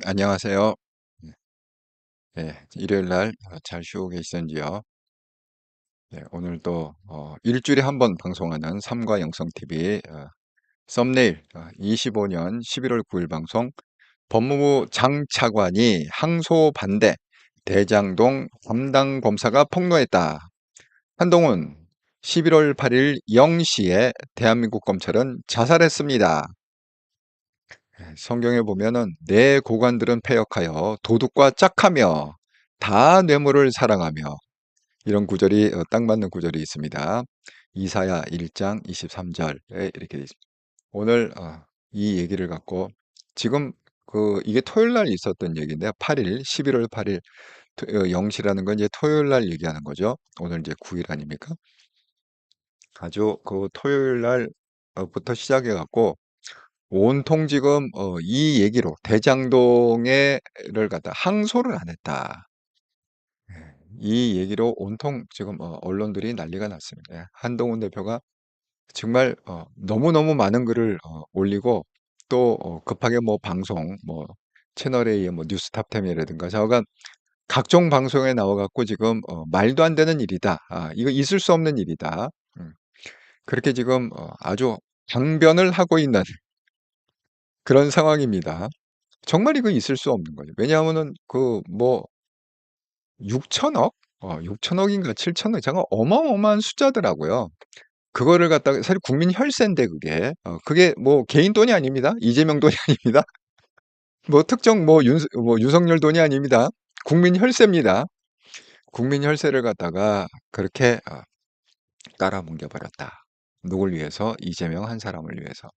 안녕하세요. 네, 네, 일요일 날 잘 쉬고 계시는지요? 네, 오늘도 일주일에 한 번 방송하는 삼과 영성 TV 썸네일 25년 11월 9일 방송 법무부 장차관이 항소 반대 대장동 담당 검사가 폭로했다. 한동훈 11월 8일 0시에 대한민국 검찰은 자살했습니다. 성경에 보면은 내 고관들은 패역하여 도둑과 짝하며 다 뇌물을 사랑하며 이런 구절이 딱 맞는 구절이 있습니다. 이사야 1장 23절에 이렇게 돼 있습니다. 오늘 이 얘기를 갖고 지금 이게 토요일 날 있었던 얘기인데요. 8일 11월 8일 0시라는 건 이제 토요일 날 얘기하는 거죠. 오늘 이제 9일 아닙니까? 아주 그 토요일 날부터 시작해 갖고 온통 지금 이 얘기로 대장동에를 갖다 항소를 안 했다. 예, 이 얘기로 온통 지금 언론들이 난리가 났습니다. 예, 한동훈 대표가 정말 너무너무 많은 글을 올리고 또 급하게 뭐 방송 뭐 채널A 뭐 뉴스탑10이라든가 저간 각종 방송에 나와 갖고 지금 말도 안 되는 일이다. 이거 있을 수 없는 일이다. 그렇게 지금 아주 강변을 하고 있는 그런 상황입니다. 정말 이거 있을 수 없는 거죠. 왜냐하면은 그 뭐 6천억? 6천억인가 7천억 잠깐 어마어마한 숫자더라고요. 그거를 갖다가 사실 국민 혈세인데 그게. 그게 뭐 개인 돈이 아닙니다. 이재명 돈이 아닙니다. 뭐 특정 뭐 윤석열 돈이 아닙니다. 국민 혈세입니다. 국민 혈세를 갖다가 그렇게 깔아뭉겨 버렸다. 누굴 위해서? 이재명 한 사람을 위해서.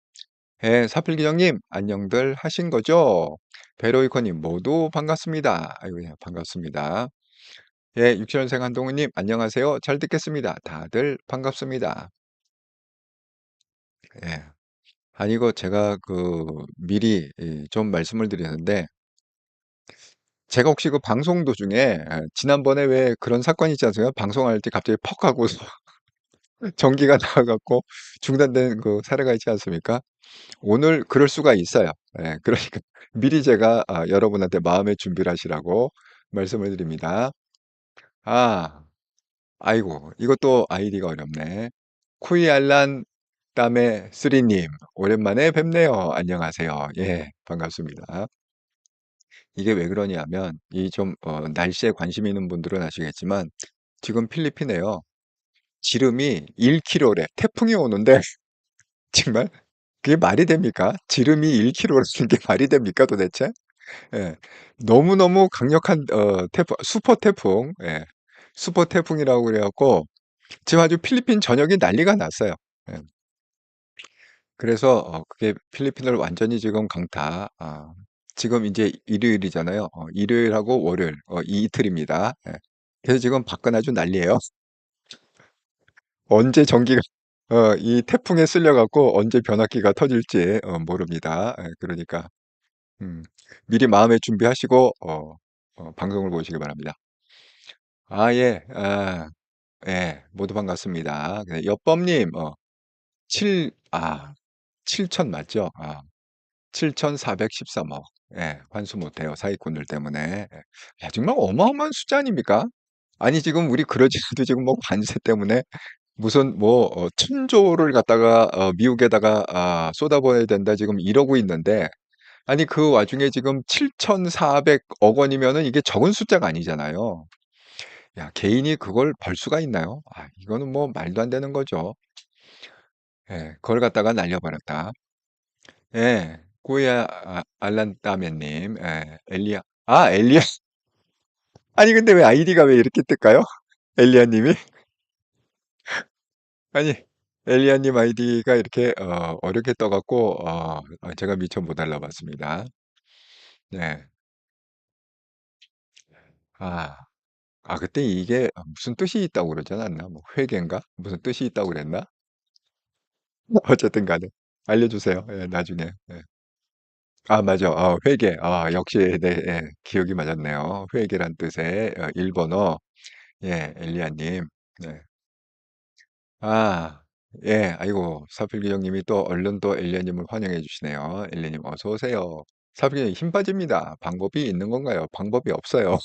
예, 사필기장님 안녕들 하신 거죠? 베로이커님 모두 반갑습니다. 아이고 예, 반갑습니다. 예, 육천생 한동훈님 안녕하세요. 잘 듣겠습니다. 다들 반갑습니다. 예. 아니 이거 제가 미리 좀 말씀을 드리는데 제가 혹시 그 방송 도중에 지난번에 왜 그런 사건이 있지 않습니까? 방송할 때 갑자기 퍽 하고서 전기가 나와 갖고 중단된 그 사례가 있지 않습니까? 오늘 그럴 수가 있어요. 예. 그러니까 미리 제가 여러분한테 마음의 준비를 하시라고 말씀을 드립니다. 아. 아이고 이것도 아이디가 어렵네. 쿠이알란 땀의 쓰리님 오랜만에 뵙네요. 안녕하세요. 예, 반갑습니다. 이게 왜 그러냐면 이 좀 날씨에 관심 있는 분들은 아시겠지만 지금 필리핀에요. 지름이 1km래. 태풍이 오는데 정말 그게 말이 됩니까? 지름이 1km라는 게 말이 됩니까 도대체? 예. 너무너무 강력한 태풍 슈퍼 태풍. 예. 슈퍼 태풍이라고 그래 갖고 지금 아주 필리핀 전역이 난리가 났어요. 예. 그래서 그게 필리핀을 완전히 지금 강타. 지금 이제 일요일이잖아요. 일요일하고 월요일 이 이틀입니다. 예. 그래서 지금 밖은 아주 난리예요. 언제 전기가 이 태풍에 쓸려 갖고 언제 변압기가 터질지 모릅니다. 예, 그러니까 음, 미리 마음의 준비하시고 방송을 보시기 바랍니다. 예. 예. 모두 반갑습니다. 네, 여법님 7 7천 맞죠? 7,413억. 예. 환수 못 해요, 사기꾼들 때문에. 예. 야 정말 어마어마한 숫자 아닙니까? 아니 지금 우리 그러지 않아도 지금 뭐 관세 때문에 무슨 뭐 천조를 갖다가 미국에다가 쏟아부어야 된다 지금 이러고 있는데 아니 그 와중에 지금 7,400억 원이면은 이게 적은 숫자가 아니잖아요. 야 개인이 그걸 벌 수가 있나요? 이거는 뭐 말도 안 되는 거죠. 예. 그걸 갖다가 날려버렸다. 예. 꼬야 알란따메님. 예. 엘리야 아니 근데 왜 아이디가 왜 이렇게 뜰까요? 엘리야 님이? 아니 엘리야 님 아이디가 이렇게 어렵게 떠 갖고 제가 미처 못 알아봤습니다. 네. 아. 그때 이게 무슨 뜻이 있다고 그러지 않았나? 뭐 회계인가? 무슨 뜻이 있다고 그랬나? 어쨌든 간에 알려주세요. 예 나중에. 예. 맞아. 회계. 역시 네 예. 기억이 맞았네요. 회계란 뜻의 일본어. 예. 엘리야 님. 네. 아. 예. 아이고 서필기 형님이 또 얼른 또 엘리야 님을 환영해 주시네요. 엘리야 님 어서 오세요. 사실 힘 빠집니다. 방법이 있는 건가요? 방법이 없어요.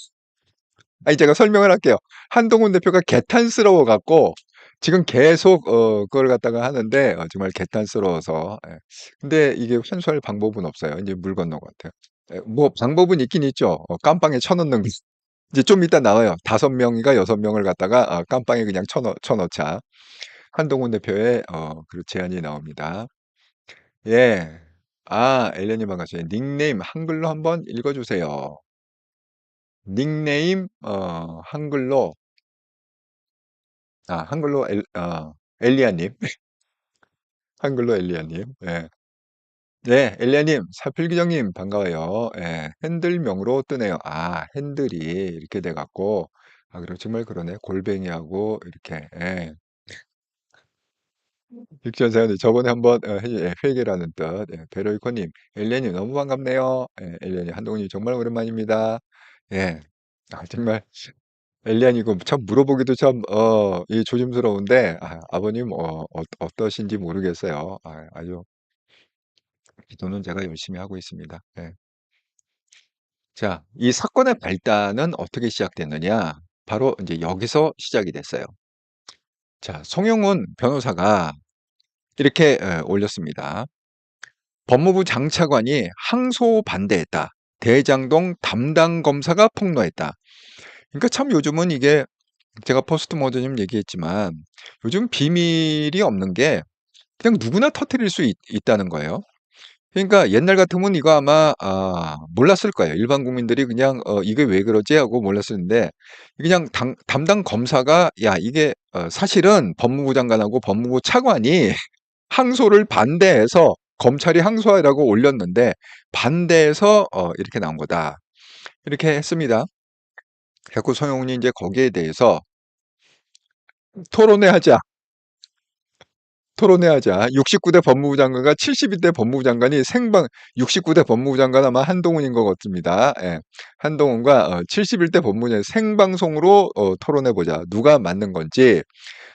아니 제가 설명을 할게요. 한동훈 대표가 개탄스러워 갖고 지금 계속 그걸 갖다가 하는데 정말 개탄스러워서 예. 근데 이게 환수할 방법은 없어요. 인제 물 건너 같아요. 예 뭐 방법은 있긴 있죠. 깜빵에 쳐 넣는 거. 이제 좀 이따 나와요. 5 명인가 6 명을 갖다가 깜빵에 그냥 쳐 넣자. 한동훈 대표의 그 제안이 나옵니다. 예. 엘리님 반갑습니다. 닉네임 한글로 한번 읽어 주세요. 닉네임 한글로 한글로 엘리야 님. 한글로 엘리야 님. 예. 네. 엘리야 님, 사필규정 님 반가워요. 예. 핸들명으로 뜨네요. 핸들이 이렇게 돼 갖고 그럼 정말 그러네. 골뱅이하고 이렇게 예. 육전 사연이 저번에 한번 회계라는 뜻. 예. 베로이코 님, 엘리야 님 너무 반갑네요. 예. 엘리야 님, 한동훈 님 정말 오랜만입니다. 예. 정말 엘리안이고 참 물어보기도 참 이 조심스러운데 아버님 어떠신지 모르겠어요. 아주 기도는 제가 열심히 하고 있습니다. 예. 자, 이 사건의 발단은 어떻게 시작됐느냐? 바로 인제 여기서 시작이 됐어요. 자, 송영훈 변호사가 이렇게 올렸습니다. 법무부 장차관이 항소 반대했다. 대장동 담당 검사가 폭로했다. 그러니까 참 요즘은 이게 제가 포스트 모더니즘 얘기했지만 요즘 비밀이 없는 게 그냥 누구나 터뜨릴 수 있다는 거예요. 그러니까 옛날 같으면 이거 아마 몰랐을 거예요. 일반 국민들이 그냥 '이게 왜 그러지?' 하고 몰랐을 텐데 그냥 담당 검사가 "야 이게 사실은 법무부 장관하고 법무부 차관이 항소를 반대해서 검찰이 항소하라고 올렸는데 반대해서 이렇게 나온 거다." 이렇게 했습니다. 그래 갖고 성형이 인제 거기에 대해서 토론회 하자. 토론회 하자. 69대 법무부 장관과 72대 법무부 장관이 생방 69대 법무부 장관 아마 한동훈인 것 같습니다. 예. 한동훈과 71대 법무부 장관 생방송으로 토론해 보자. 누가 맞는 건지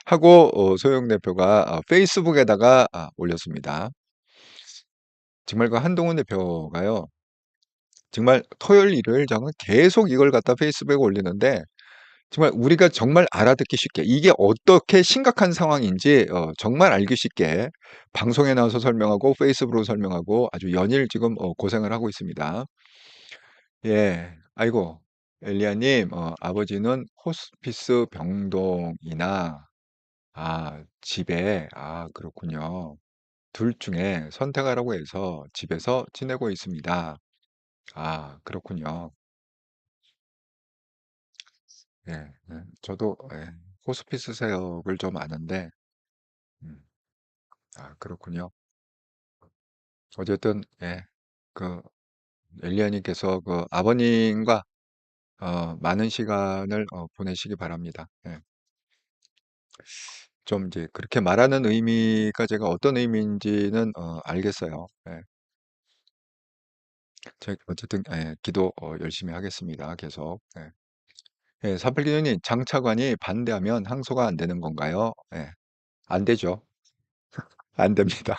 하고 소영 대표가 페이스북에다가 올렸습니다. 정말 그 한동훈 대표가요. 정말 토요일, 일요일 정말 계속 이걸 갖다 페이스북에 올리는데 정말 우리가 정말 알아듣기 쉽게 이게 어떻게 심각한 상황인지 정말 알기 쉽게 방송에 나와서 설명하고 페이스북으로 설명하고 아주 연일 지금 고생을 하고 있습니다. 예. 아이고 엘리야 님 아버지는 호스피스 병동이나 집에 그렇군요. 둘 중에 선택하라고 해서 집에서 지내고 있습니다. 그렇군요. 예. 예. 저도 호스피스 사역을 좀 아는데 음. 그렇군요. 어쨌든 예. 그 엘리야 님께서 그 아버님과 많은 시간을 보내시기 바랍니다. 예. 좀 이제 그렇게 말하는 의미가 제가 어떤 의미인지는 알겠어요. 예. 제가 어쨌든 기도 열심히 하겠습니다, 계속. 예. 예. 사팔기님 장차관이 반대하면 항소가 안 되는 건가요? 예. 안 되죠. 안 됩니다.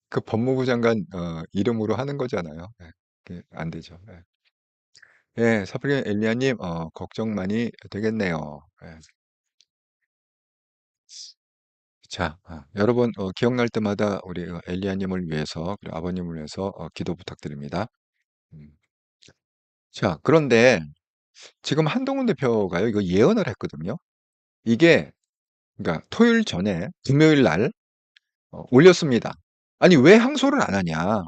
그 법무부 장관 이름으로 하는 거잖아요. 예. 그게 안 되죠. 예. 예. 사프린 엘리야님 걱정 많이 되겠네요. 예. 자 여러분 기억날 때마다 우리 엘리야님을 위해서 그리고 아버님을 위해서 기도 부탁드립니다. 음. 자 그런데 지금 한동훈 대표가요 이거 예언을 했거든요. 이게 그러니까 토요일 전에 금요일 날 올렸습니다. 아니 왜 항소를 안 하냐.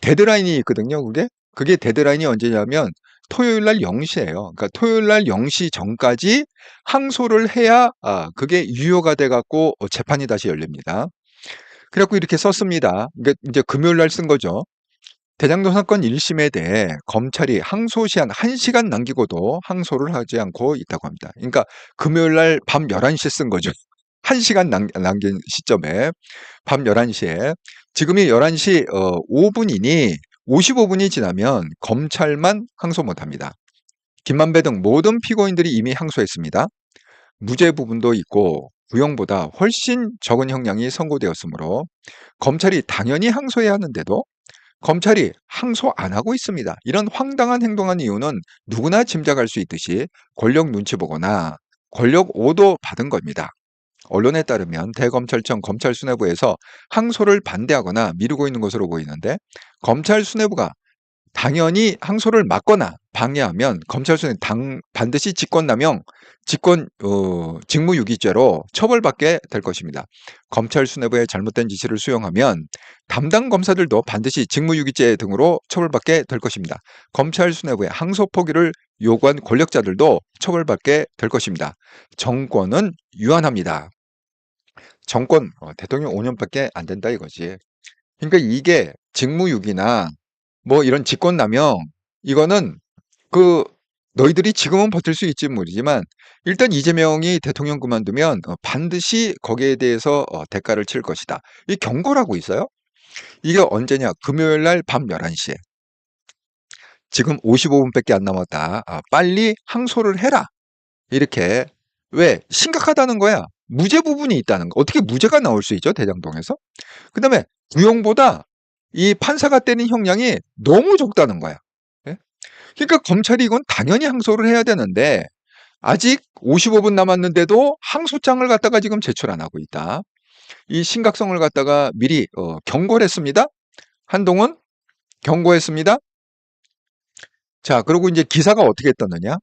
데드라인이 있거든요 그게. 그게 데드라인이 언제냐면 토요일 날 0 시예요. 그러니까 토요일 날 0시 전까지 항소를 해야 그게 유효가 돼 갖고 재판이 다시 열립니다. 그래 갖고 이렇게 썼습니다. 그러니까 인제 금요일 날 쓴 거죠. 대장동 사건 1 심에 대해 검찰이 항소 시한 1 시간 남기고도 항소를 하지 않고 있다고 합니다. 그러니까 금요일 날 밤 11 시에 쓴 거죠. 1 시간 남긴 시점에 밤 11 시에 지금이 11시 5 분이니 55 분이 지나면 검찰만 항소 못 합니다. 김만배 등 모든 피고인들이 이미 항소했습니다. 무죄 부분도 있고 구형보다 훨씬 적은 형량이 선고되었으므로 검찰이 당연히 항소해야 하는데도 검찰이 항소 안 하고 있습니다. 이런 황당한 행동한 이유는 누구나 짐작할 수 있듯이 권력 눈치 보거나 권력 오도 받은 겁니다. 언론에 따르면 대검찰청 검찰 수뇌부에서 항소를 반대하거나 미루고 있는 것으로 보이는데, 검찰 수뇌부가 당연히 항소를 막거나 방해하면 검찰 수뇌 반드시 직권남용, 직무유기죄로 처벌받게 될 것입니다. 검찰 수뇌부의 잘못된 지시를 수용하면 담당 검사들도 반드시 직무유기죄 등으로 처벌받게 될 것입니다. 검찰 수뇌부의 항소 포기를 요구한 권력자들도 처벌받게 될 것입니다. 정권은 유한합니다. 정권, 대통령 5년밖에 안 된다 이거지. 그러니까 이게 직무유기나 뭐 이런 직권남용, 이거는 그 너희들이 지금은 버틸 수 있지 모르지만 일단 이재명이 대통령 그만두면 반드시 거기에 대해서 대가를 칠 것이다. 이 경고라고 있어요. 이게 언제냐? 금요일 날 밤 11시에. 지금 55분밖에 안 남았다. 빨리 항소를 해라. 이렇게. 왜? 심각하다는 거야. 무죄 부분이 있다는 거. 어떻게 무죄가 나올 수 있죠? 대장동에서. 그다음에 구형보다 이 판사가 때린 형량이 너무 적다는 거야. 예? 그러니까 검찰이 이건 당연히 항소를 해야 되는데 아직 55분 남았는데도 항소장을 갖다가 지금 제출 안 하고 있다. 이 심각성을 갖다가 미리 경고를 했습니다. 한동훈 경고했습니다. 자, 그리고 이제 기사가 어떻게 떴느냐?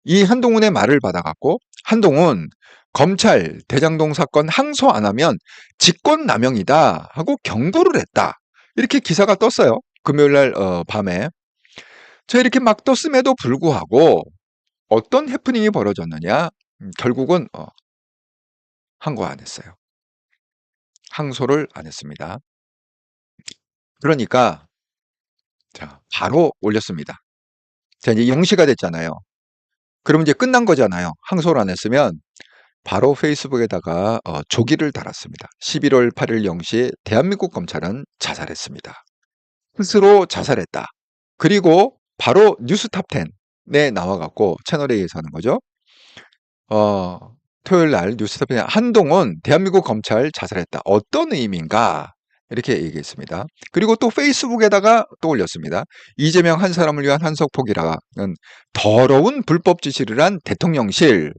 이 한동훈의 말을 받아갖고 한동훈 검찰 대장동 사건 항소 안 하면 직권남용이다 하고 경고를 했다. 이렇게 기사가 떴어요. 금요일 날 밤에. 자, 이렇게 막 떴음에도 불구하고 어떤 해프닝이 벌어졌느냐? 결국은 항고 안 했어요. 항소를 안 했습니다. 그러니까 자, 바로 올렸습니다. 자, 이제 0시가 됐잖아요. 그럼 이제 끝난 거잖아요. 항소를 안 했으면 바로 페이스북에다가 조기를 달았습니다. 11월 8일 0시 대한민국 검찰은 자살했습니다. 스스로 자살했다. 그리고 바로 뉴스탑10에 나와갖고 채널A에서 하는 거죠. 토요일 날 뉴스탑10에 한동훈 대한민국 검찰 자살했다. 어떤 의미인가? 이렇게 얘기했습니다. 그리고 또 페이스북에다가 또 올렸습니다. 이재명 한 사람을 위한 한석폭이라는 더러운 불법 지시를 한 대통령실,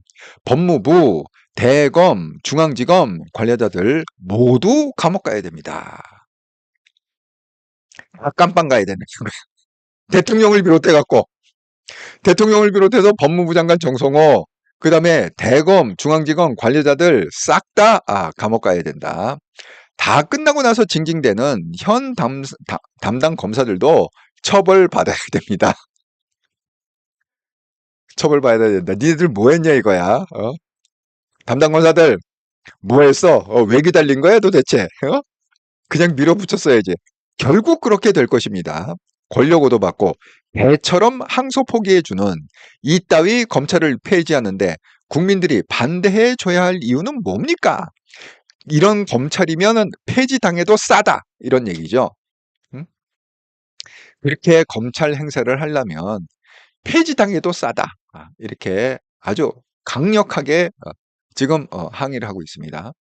법무부, 대검, 중앙지검 관련자들 모두 감옥 가야 됩니다. 깜빵 가야 되는 거예요. 대통령을 비롯해서 법무부 장관 정성호, 그 다음에 대검, 중앙지검 관리자들 싹 다 감옥 가야 된다. 다 끝나고 나서 징징대는 현 담당 검사들도 처벌받아야 됩니다. 처벌받아야 된다. 니네들 뭐 했냐 이거야. 담당 검사들 뭐 했어? 왜 기다린 거야 도대체? 그냥 밀어붙였어야지. 결국 그렇게 될 것입니다. 권력오도 받고 개처럼 항소 포기해주는 이따위 검찰을 폐지하는데 국민들이 반대해 줘야 할 이유는 뭡니까? 이런 검찰이면 폐지당해도 싸다 이런 얘기죠. 응? 그렇게 검찰 행세를 하려면 폐지당해도 싸다 이렇게 아주 강력하게 지금 항의를 하고 있습니다.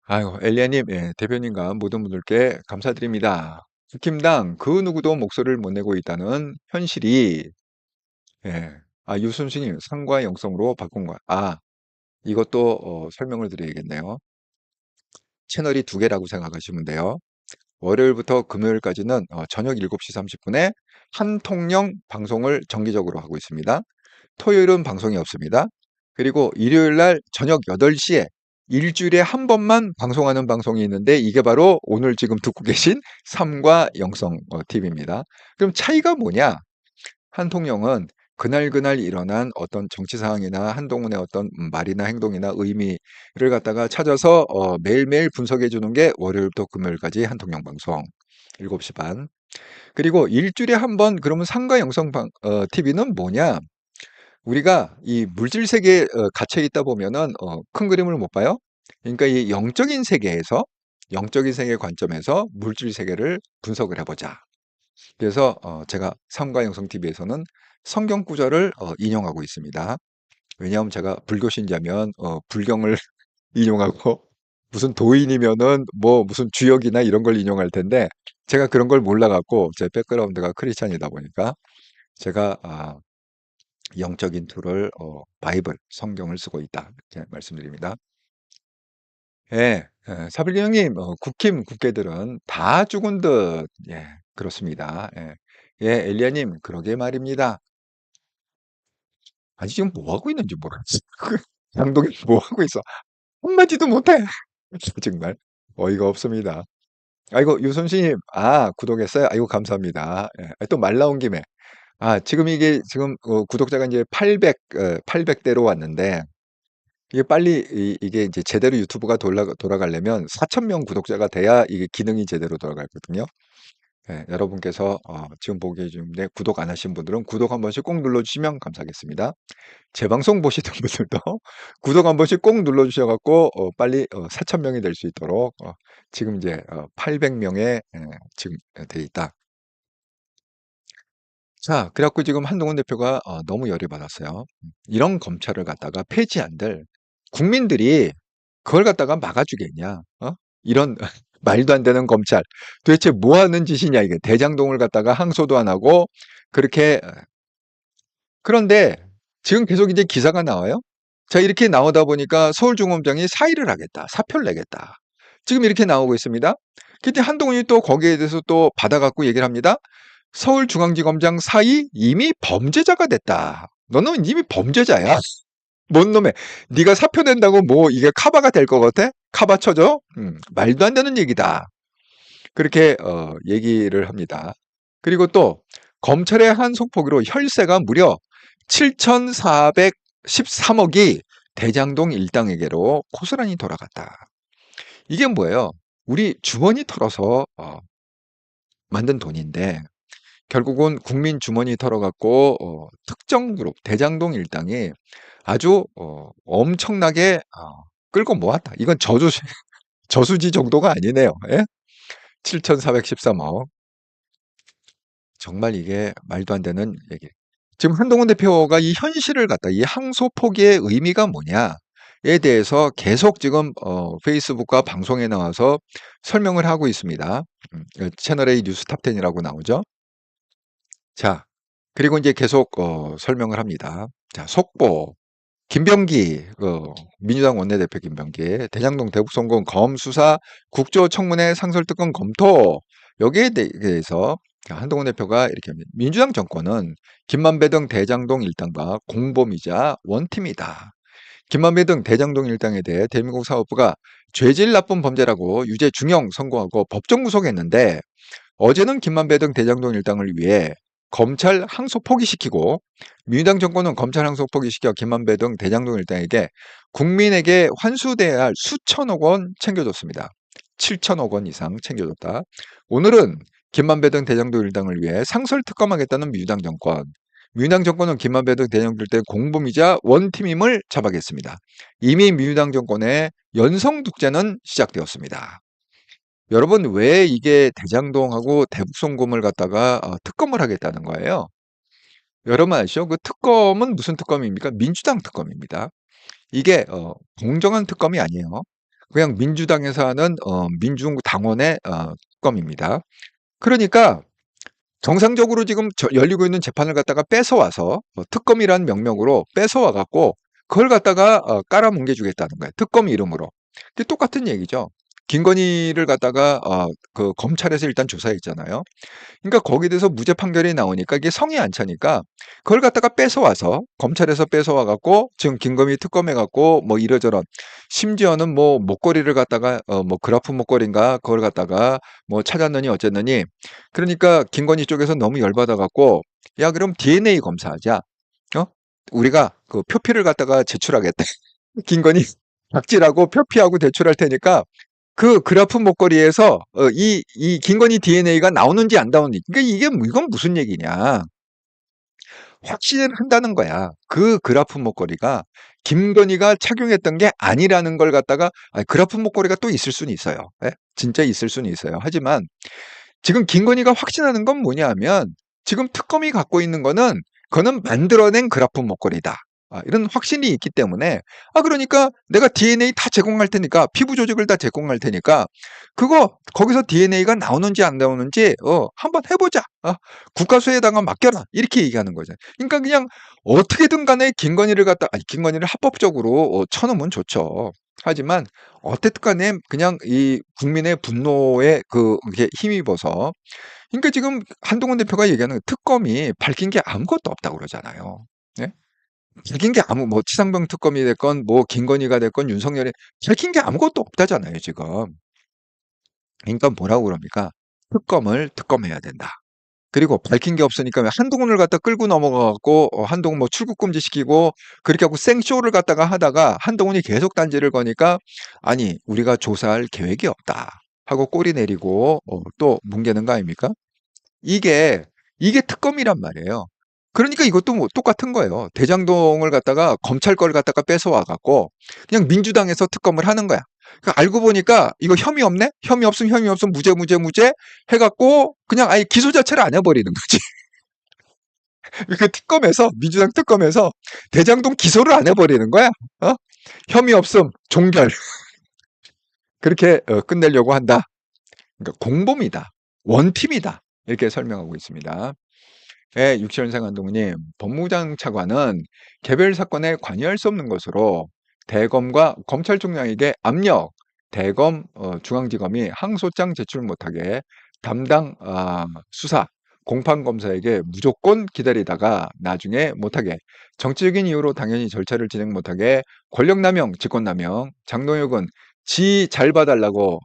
아이고, 엘리야님, 예, 대표님과 모든 분들께 감사드립니다. 국힘당 그 누구도 목소리를 못 내고 있다는 현실이, 예, 유순신님 상과 영성으로 바꾼 거야. 이것도 설명을 드려야겠네요. 채널이 두 개라고 생각하시면 돼요. 월요일부터 금요일까지는 저녁 7시 30분에 한통령 방송을 정기적으로 하고 있습니다. 토요일은 방송이 없습니다. 그리고 일요일 날 저녁 8시에 일주일에 한 번만 방송하는 방송이 있는데 이게 바로 오늘 지금 듣고 계신 삼과 영성 TV입니다. 그럼 차이가 뭐냐? 한통령은 그날그날 일어난 어떤 정치 상황이나 한동훈의 어떤 말이나 행동이나 의미를 갖다가 찾아서 매일매일 분석해 주는 게 월요일부터 금요일까지 한통령 방송 7시 반. 그리고 일주일에 한 번 그러면 상가 영성 TV는 뭐냐? 우리가 이 물질 세계에 갇혀 있다 보면은 큰 그림을 못 봐요. 그러니까 이 영적인 세계 관점에서 물질 세계를 분석을 해보자. 그래서 제가 삼가 영성 TV에서는 성경 구절을 인용하고 있습니다. 왜냐하면 제가 불교 신자면 불경을 인용하고 무슨 도인이면은 뭐 무슨 주역이나 이런 걸 인용할 텐데 제가 그런 걸 몰라 갖고 제 백그라운드가 크리스찬이다 보니까 제가 영적인 툴을 바이블, 성경을 쓰고 있다. 이렇게 말씀드립니다. 예. 사빌리 형님 국힘 국회들은 다 죽은 듯. 예. 그렇습니다. 예. 예, 엘리야님 그러게 말입니다. 아니 지금 뭐 하고 있는지 모르겠어. 장독이 뭐 하고 있어. 한마디도 못해. 정말 어이가 없습니다. 아이고 유선생님 구독했어요. 아이고 감사합니다. 예. 또 말 나온 김에 지금 이게 지금 구독자가 이제 800대로 왔는데 이게 빨리 이게 이제 제대로 유튜브가 돌아가려면 4,000명 구독자가 돼야 이게 기능이 제대로 돌아가거든요. 예, 여러분께서 지금 보고 계시는데 구독 안 하신 분들은 구독 한 번씩 꼭 눌러주시면 감사하겠습니다. 제 방송 보시던 분들도 구독 한 번씩 꼭 눌러주셔 갖고 빨리 4,000명이 될 수 있도록 지금 이제 800명에 지금 돼 있다. 자, 그래 갖고 지금 한동훈 대표가 너무 열이 받았어요. 이런 검찰을 갖다가 폐지한들 국민들이 그걸 갖다가 막아주겠냐? 이런 말도 안 되는 검찰. 도대체 뭐 하는 짓이냐 이게. 대장동을 갖다가 항소도 안 하고 그렇게 그런데 지금 계속 이제 기사가 나와요. 자, 이렇게 나오다 보니까 서울중앙지검장이 사의를 하겠다. 사표를 내겠다. 지금 이렇게 나오고 있습니다. 근데 한동훈이 또 거기에 대해서 또 받아갖고 얘기를 합니다. 서울중앙지검장 사의 이미 범죄자가 됐다. 너는 이미 범죄자야. 뭔 놈의 네가 사표 낸다고 뭐 이게 카바가 될 것 같아? 카바 쳐줘? 말도 안 되는 얘기다. 그렇게 얘기를 합니다. 그리고 또 검찰의 한 속보기로 혈세가 무려 7,413억이 대장동 일당에게로 고스란히 돌아갔다. 이게 뭐예요? 우리 주머니 털어서 만든 돈인데 결국은 국민 주머니 털어갖고 특정 그룹 대장동 일당이 아주 엄청나게 끌고 모았다. 이건 저수지 정도가 아니네요. 예? 7,413억. 정말 이게 말도 안 되는 얘기. 지금 한동훈 대표가 이 현실을 갖다 이 항소 포기의 의미가 뭐냐에 대해서 계속 지금 페이스북과 방송에 나와서 설명을 하고 있습니다. 채널A 뉴스 탑10이라고 나오죠. 자, 그리고 이제 계속 설명을 합니다. 자, 속보. 김병기, 민주당 원내대표 김병기, 대장동 대북송금 검 수사 국조청문회 상설특검 검토. 여기에 대해서 한동훈 대표가 이렇게 합니다. 민주당 정권은 김만배 등 대장동 일당과 공범이자 원팀이다. 김만배 등 대장동 일당에 대해 대한민국 사법부가 죄질 나쁜 범죄라고 유죄 중형 선고하고 법정 구속했는데 어제는 김만배 등 대장동 일당을 위해 검찰 항소 포기시키고 민주당 정권은 검찰 항소 포기시켜 김만배 등 대장동 일당에게 국민에게 환수돼야 할 수천억 원 챙겨줬습니다. 7천억 원 이상 챙겨줬다. 오늘은 김만배 등 대장동 일당을 위해 상설 특검하겠다는 민주당 정권. 민주당 정권은 김만배 등 대장동 일당의 공범이자 원팀임을 잡아겠습니다. 이미 민주당 정권의 연성독재는 시작되었습니다. 여러분 왜 이게 대장동하고 대북송금을 갖다가 특검을 하겠다는 거예요? 여러분 아시죠? 그 특검은 무슨 특검입니까? 민주당 특검입니다. 이게 공정한 특검이 아니에요. 그냥 민주당에서 하는 민주당원의 특검입니다. 그러니까 정상적으로 지금 열리고 있는 재판을 갖다가 뺏어와서 특검이라는 명명으로 뺏어와 갖고 그걸 갖다가 깔아뭉개 주겠다는 거예요. 특검 이름으로. 근데 똑같은 얘기죠. 김건희를 갖다가 그 검찰에서 일단 조사했잖아요. 그러니까 거기에 대해서 무죄 판결이 나오니까 이게 성이 안 차니까 그걸 갖다가 뺏어와서 검찰에서 뺏어와 갖고 지금 김건희 특검해 갖고 뭐 이러저런 심지어는 뭐 목걸이를 갖다가 뭐 그라프 목걸이인가 그걸 갖다가 뭐 찾았느니 어쨌느니 그러니까 김건희 쪽에서 너무 열받아 갖고 야 그럼 DNA 검사하자. 우리가 그 표피를 갖다가 제출하겠다. 김건희 박지라고 표피하고 제출할 테니까 그 그래프 목걸이에서 이 김건희 DNA가 나오는지 안 나오는지. 그러니까 이건 무슨 얘기냐. 확신을 한다는 거야. 그 그래프 목걸이가 김건희가 착용했던 게 아니라는 걸 갖다가 그래프 목걸이가 또 있을 수는 있어요. 예? 진짜 있을 수는 있어요. 하지만 지금 김건희가 확신하는 건 뭐냐 하면 지금 특검이 갖고 있는 거는 그거는 만들어낸 그래프 목걸이다. 이런 확신이 있기 때문에 그러니까 내가 DNA 다 제공할 테니까 피부 조직을 다 제공할 테니까 그거 거기서 DNA가 나오는지 안 나오는지 한번 해보자. 국가수에다가 맡겨라. 이렇게 얘기하는 거죠. 그러니까 그냥 어떻게든 간에 김건희를 갖다 김건희를 합법적으로 쳐놓으면 좋죠. 하지만 어쨌든 간에 그냥 이 국민의 분노에 이게 힘입어서 그러니까 지금 한동훈 대표가 얘기하는 특검이 밝힌 게 아무것도 없다고 그러잖아요. 예? 밝힌 게 뭐 치상병 특검이 됐건 뭐 김건희가 됐건 윤석열이 밝힌 게 아무것도 없다잖아요, 지금. 그러니까 뭐라고 그럽니까? 특검을 특검해야 된다. 그리고 밝힌 게 없으니까 왜 한동훈을 갖다 끌고 넘어가 갖고 한동훈 뭐 출국 금지 시키고 그렇게 하고 생쇼를 갖다가 하다가 한동훈이 계속 단지를 거니까 아니 우리가 조사할 계획이 없다 하고 꼬리 내리고 또 뭉개는 거 아닙니까? 이게 특검이란 말이에요. 그러니까 이것도 뭐 똑같은 거예요. 대장동을 갖다가 검찰 걸 갖다가 뺏어와 갖고 그냥 민주당에서 특검을 하는 거야. 그러니까 알고 보니까 이거 혐의 없네? 혐의 없음 무죄 해 갖고 그냥 아예 기소 자체를 안 해버리는 거지. 그 특검에서 민주당 특검에서 대장동 기소를 안 해버리는 거야. 어? 혐의 없음 종결 그렇게 끝내려고 한다. 그러니까 공범이다. 원팀이다. 이렇게 설명하고 있습니다. 네, 육시원생 한동훈님, 법무장 차관은 개별 사건에 관여할 수 없는 것으로 대검과 검찰 총장에게 압력, 대검 중앙지검이 항소장 제출 못하게 담당 수사 공판검사에게 무조건 기다리다가 나중에 못하게 정치적인 이유로 당연히 절차를 진행 못하게 권력남용, 직권남용, 장동혁은 지 잘 봐달라고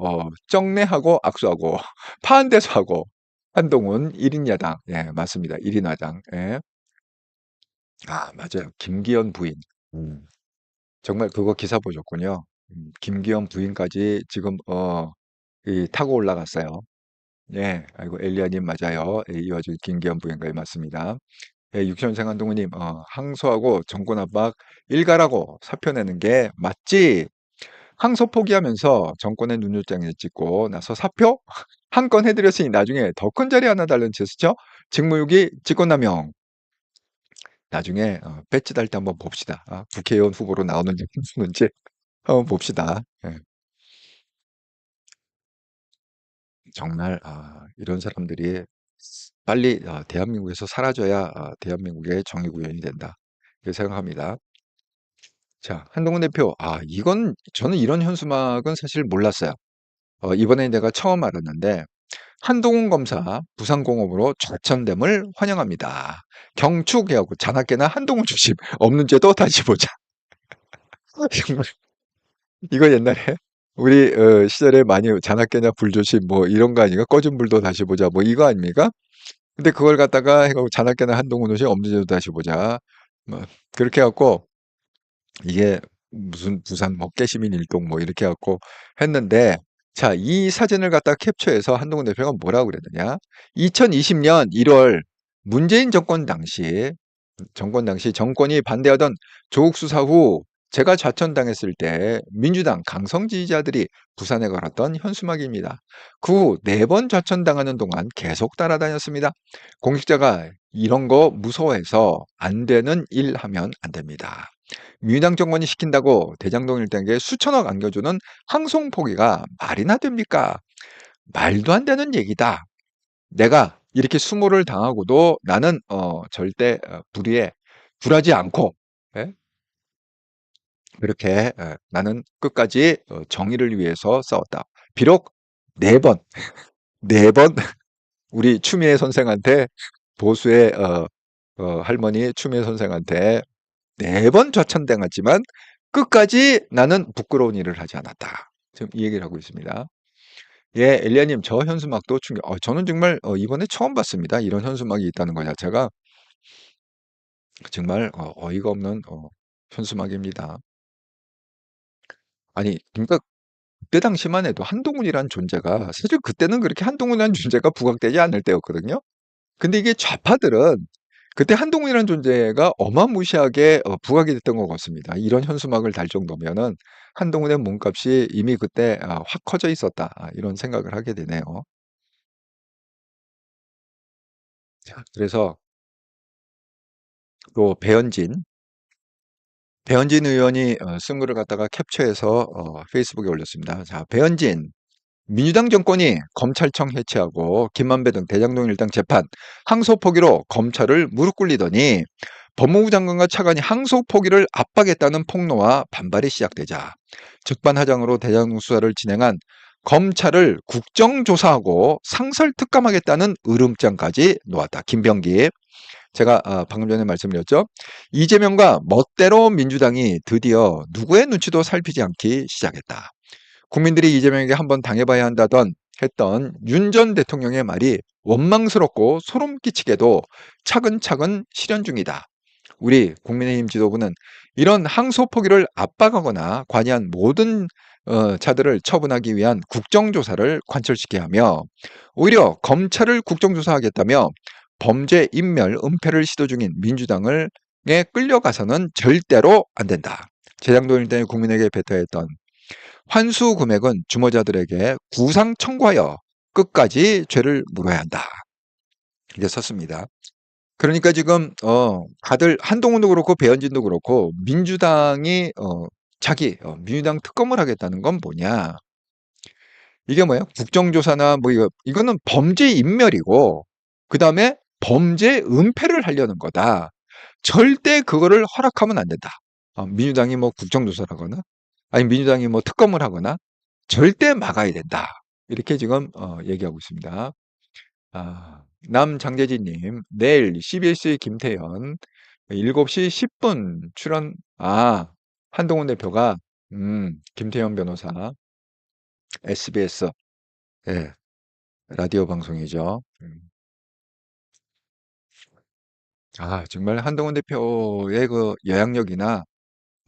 정례하고 악수하고 파한대소하고 한동훈 1인 야당. 예, 맞습니다. 1인 야당. 예. 맞아요. 김기현 부인. 음. 정말 그거 기사 보셨군요. 김기현 부인까지 지금 타고 올라갔어요. 예. 아이고 엘리야님 맞아요. 예, 이 와중에 김기현 부인까지 맞습니다. 예, 육천생 한동훈님 항소하고 정권 압박 일가라고 사표 내는 게 맞지? 항소 포기하면서 정권의 눈요장에 찍고 나서 사표 한 건 해드렸으니 나중에 더 큰 자리 하나 달라는 제스처 직무유기 직권남용 나중에 배지 달 때 한번 봅시다. 국회의원 후보로 나오는지 없는지 한번 봅시다. 예. 정말 이런 사람들이 빨리 대한민국에서 사라져야 대한민국의 정의구현이 된다. 이렇게 생각합니다. 자, 한동훈 대표, 이건 저는 이런 현수막은 사실 몰랐어요. 이번에 내가 처음 알았는데 한동훈 검사 부산공업으로 좌천됨을 환영합니다. 경축해하고 자나깨나 한동훈 조심 없는 죄도 다시 보자. 정말 이거 옛날에 우리 시절에 많이 자나깨나 불조심 뭐 이런 거 아닌가? 꺼진 불도 다시 보자 뭐 이거 아닙니까? 근데 그걸 갖다가 해가지고 자나깨나 한동훈 조심 없는 죄도 다시 보자. 뭐 그렇게 해갖고 이게 무슨 부산 뭐 깨시민 일동 뭐 이렇게 해갖고 했는데 자, 이 사진을 갖다 캡처해서 한동훈 대표가 뭐라고 그랬느냐? 2020년 1월 문재인 정권 당시 정권이 반대하던 조국 수사 후 제가 좌천당했을 때 민주당 강성 지지자들이 부산에 걸었던 현수막입니다. 그 후 4번 좌천당하는 동안 계속 따라다녔습니다. 공직자가 이런 거 무서워해서 안 되는 일 하면 안 됩니다. 민주당 정권이 시킨다고 대장동 일당에게 수천억 안겨주는 항송 포기가 말이나 됩니까? 말도 안 되는 얘기다. 내가 이렇게 수모를 당하고도 나는 절대 불의에 굴하지 않고 예? 그렇게 나는 끝까지 정의를 위해서 싸웠다. 비록 4번, 4번 우리 추미애 선생한테 보수의 할머니 추미애 선생한테 4번 좌천당했지만 끝까지 나는 부끄러운 일을 하지 않았다. 지금 이 얘기를 하고 있습니다. 예, 엘리야님, 저 현수막도 충격. 저는 정말 이번에 처음 봤습니다. 이런 현수막이 있다는 거 자체가 정말 어이가 없는 현수막입니다. 아니, 그러니까 그때 당시만 해도 한동훈이란 존재가 사실 그때는 그렇게 한동훈이라는 존재가 부각되지 않을 때였거든요. 근데 이게 좌파들은 그때 한동훈이라는 존재가 어마무시하게 부각이 됐던 것 같습니다. 이런 현수막을 달 정도면은 한동훈의 몸값이 이미 그때 확 커져 있었다. 이런 생각을 하게 되네요. 자, 그래서 또 배현진 배현진 의원이 쓴 글을 갖다가 캡처해서 페이스북에 올렸습니다. 자, 배현진. 민주당 정권이 검찰청 해체하고 김만배 등 대장동 일당 재판 항소 포기로 검찰을 무릎 꿇리더니 법무부 장관과 차관이 항소 포기를 압박했다는 폭로와 반발이 시작되자 적반하장으로 대장동 수사를 진행한 검찰을 국정조사하고 상설특감하겠다는 으름장까지 놓았다. 김병기. 제가 방금 전에 말씀드렸죠. 이재명과 멋대로 민주당이 드디어 누구의 눈치도 살피지 않기 시작했다. 국민들이 이재명에게 한번 당해봐야 한다던 했던 윤 전 대통령의 말이 원망스럽고 소름 끼치게도 차근차근 실현 중이다. 우리 국민의힘 지도부는 이런 항소 포기를 압박하거나 관여한 모든 자들을 처분하기 위한 국정조사를 관철시켜야 하며 오히려 검찰을 국정조사하겠다며 범죄 인멸 은폐를 시도 중인 민주당을 끌려가서는 절대로 안 된다. 재장동 일당이 국민에게 뱉어야 했던 환수 금액은 주모자들에게 구상 청구하여 끝까지 죄를 물어야 한다. 이제 썼습니다. 그러니까 지금 다들 한동훈도 그렇고 배현진도 그렇고 민주당이 자기 민주당 특검을 하겠다는 건 뭐냐? 이게 뭐예요? 국정조사나 뭐 이거는 범죄 인멸이고 그다음에 범죄 은폐를 하려는 거다. 절대 그거를 허락하면 안 된다. 민주당이 뭐 국정조사를 하거나 아니 민주당이 뭐 특검을 하거나 절대 막아야 된다. 이렇게 지금 얘기하고 있습니다. 남장재진님, 내일 CBS 김태현 7시 10분 출연. 한동훈 대표가 김태현 변호사 SBS 예, 라디오 방송이죠. 정말 한동훈 대표의 그 영향력이나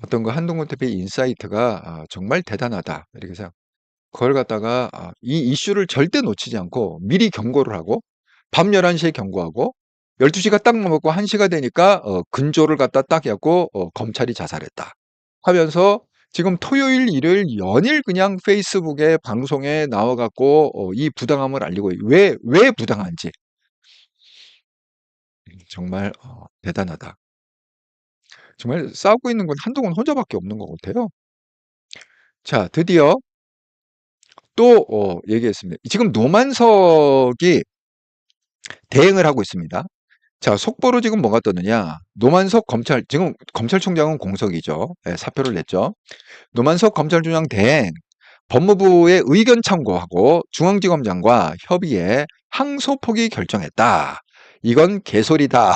어떤 그 한동훈 대표의 인사이트가 정말 대단하다. 이렇게 생각. 그걸 갖다가 이 이슈를 절대 놓치지 않고 미리 경고를 하고 밤 11시에 경고하고 12시가 딱 넘었고 1시가 되니까 근조를 갖다 딱 해갖고 검찰이 자살했다 하면서 지금 토요일, 일요일 연일 그냥 페이스북에 방송에 나와갖고 이 부당함을 알리고 왜 부당한지 정말 대단하다. 정말 싸우고 있는 건 한동훈 혼자밖에 없는 것 같아요. 자, 드디어 또 얘기했습니다. 지금 노만석이 대행을 하고 있습니다. 자, 속보로 지금 뭐가 떴느냐? 노만석 지금 검찰총장은 공석이죠. 예, 사표를 냈죠. 노만석 검찰총장 대행, 법무부의 의견 참고하고 중앙지검장과 협의해 항소 포기 결정했다. 이건 개소리다.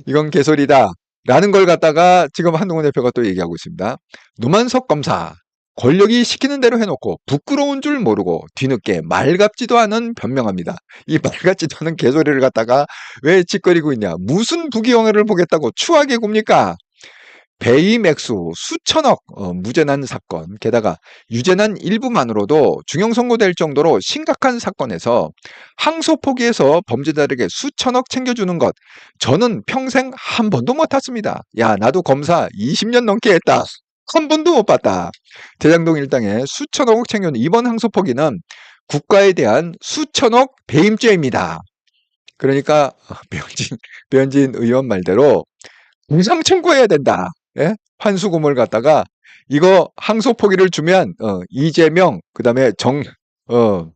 이건 개소리다. 라는 걸 갖다가 지금 한동훈 대표가 또 얘기하고 있습니다. 노만석 검사, 권력이 시키는 대로 해놓고 부끄러운 줄 모르고 뒤늦게 말 같지도 않은 변명합니다. 이 말 같지도 않은 개소리를 갖다가 왜 짓거리고 있냐. 무슨 부귀영화를 보겠다고 추하게 굽니까? 배임 액수 수천억 무죄난 사건, 게다가 유죄난 일부만으로도 중형 선고될 정도로 심각한 사건에서 항소 포기해서 범죄자에게 수천억 챙겨주는 것, 저는 평생 한 번도 못 봤습니다. 야, 나도 검사 20년 넘게 했다. 한 번도 못 봤다. 대장동 일당에 수천억 챙겨주는 이번 항소 포기는 국가에 대한 수천억 배임죄입니다. 그러니까 배현진 의원 말대로 공상 청구해야 된다. 예? 환수금을 갖다가 이거 항소 포기를 주면 이재명 그다음에 어,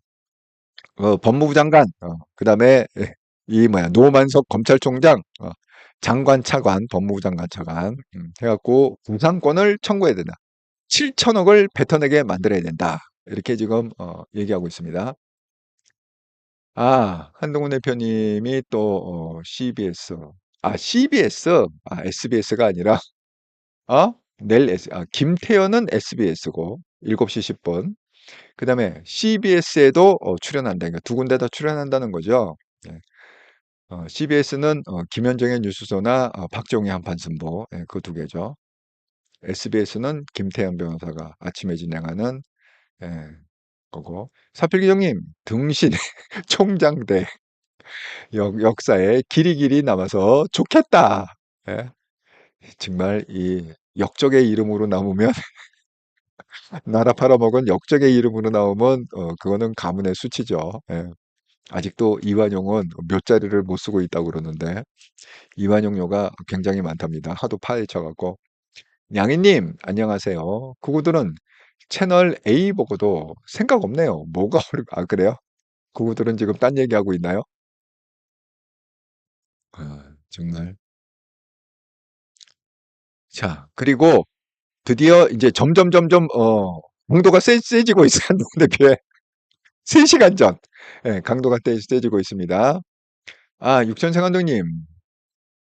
법무부 장관 그다음에 이 뭐야 노만석 검찰총장 장관 차관 법무부 장관 차관 해갖고 구상권을 청구해야 된다. 7천억을 뱉어내게 만들어야 된다. 이렇게 지금 얘기하고 있습니다. 한동훈 대표님이 또 CBS SBS가 아니라 김태현은 SBS고 7시 10분. 그다음에 CBS에도 출연한다. 그러니까 두 군데 다 출연한다는 거죠. 네. CBS는 김현정의 뉴스소나 박정희 한판승보 그 두 개죠. SBS는 김태현 변호사가 아침에 진행하는 예, 거고. 사필기정님 등신 총장대 역사에 길이 남아서 좋겠다. 예. 정말 이 역적의 이름으로 남으면 나라 팔아먹은 역적의 이름으로 나오면 그거는 가문의 수치죠. 예. 아직도 이완용은 몇 자리를 못 쓰고 있다고 그러는데 이완용료가 굉장히 많답니다. 하도 파헤쳐 갖고. 양희님 안녕하세요. 구구들은 채널 A 보고도 생각 없네요. 뭐가 그래요? 구구들은 지금 딴 얘기하고 있나요? 정말. 자, 그리고 드디어 이제 점점 강도가 세지고 있어요. 한동훈 대표의 3시간 전. 예, 강도가 세지고 있습니다. 육천생 감독님,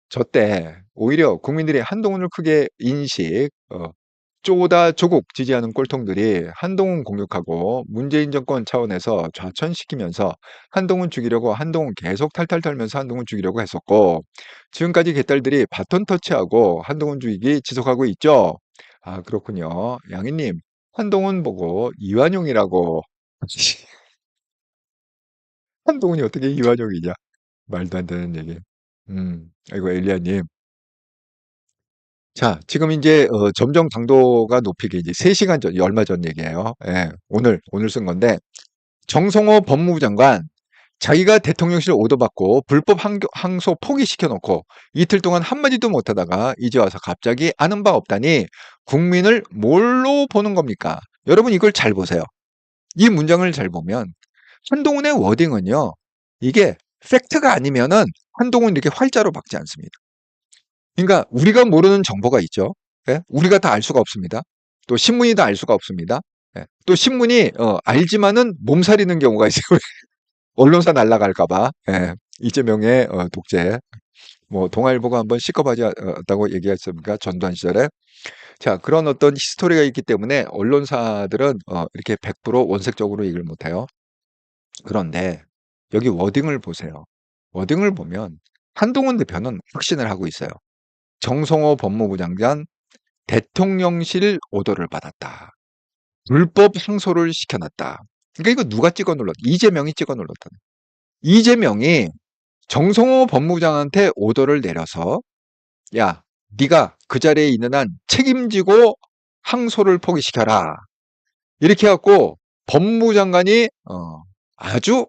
저 때 오히려 국민들이 한동훈을 크게 쪼다 조국 지지하는 꼴통들이 한동훈 공격하고 문재인 정권 차원에서 좌천시키면서 한동훈 죽이려고 한동훈 계속 탈탈 털면서 한동훈 죽이려고 했었고 지금까지 개딸들이 바톤 터치하고 한동훈 죽이기 지속하고 있죠. 그렇군요. 양희님, 한동훈 보고 이완용이라고. 한동훈이 어떻게 이완용이냐? 말도 안 되는 얘기. 아이고 엘리야님. 자, 지금 이제 점점 강도가 높이게 이제 3시간 전, 얼마 전 얘기예요. 예, 오늘 쓴 건데 정성호 법무부 장관 자기가 대통령실 오더받고 불법 항소 포기시켜놓고 이틀 동안 한마디도 못하다가 이제 와서 갑자기 아는 바 없다니 국민을 뭘로 보는 겁니까? 여러분 이걸 잘 보세요. 이 문장을 잘 보면 한동훈의 워딩은요. 이게 팩트가 아니면은 한동훈 이렇게 활자로 박지 않습니다. 그러니까 우리가 모르는 정보가 있죠. 예? 우리가 다 알 수가 없습니다. 또 신문이 다 알 수가 없습니다. 예. 또 신문이 알지만은 몸살이는 경우가 있어요. 언론사 날라갈까 봐. 예. 이재명의 독재. 뭐 동아일보가 한번 시급하지않다고 얘기했습니까? 전두환 시절에. 자, 그런 어떤 히스토리가 있기 때문에 언론사들은 이렇게 100% 원색적으로 얘기를 못해요. 그런데 여기 워딩을 보세요. 워딩을 보면 한동훈 대표는 확신을 하고 있어요. 정성호 법무부 장관 대통령실 오더를 받았다. 불법 항소를 시켜놨다. 그러니까 이거 누가 찍어 눌렀다? 이재명이 찍어 눌렀다. 이재명이 정성호 법무부장한테 오더를 내려서 야, 네가 그 자리에 있는 한 책임지고 항소를 포기시켜라. 이렇게 해갖고 법무부 장관이 아주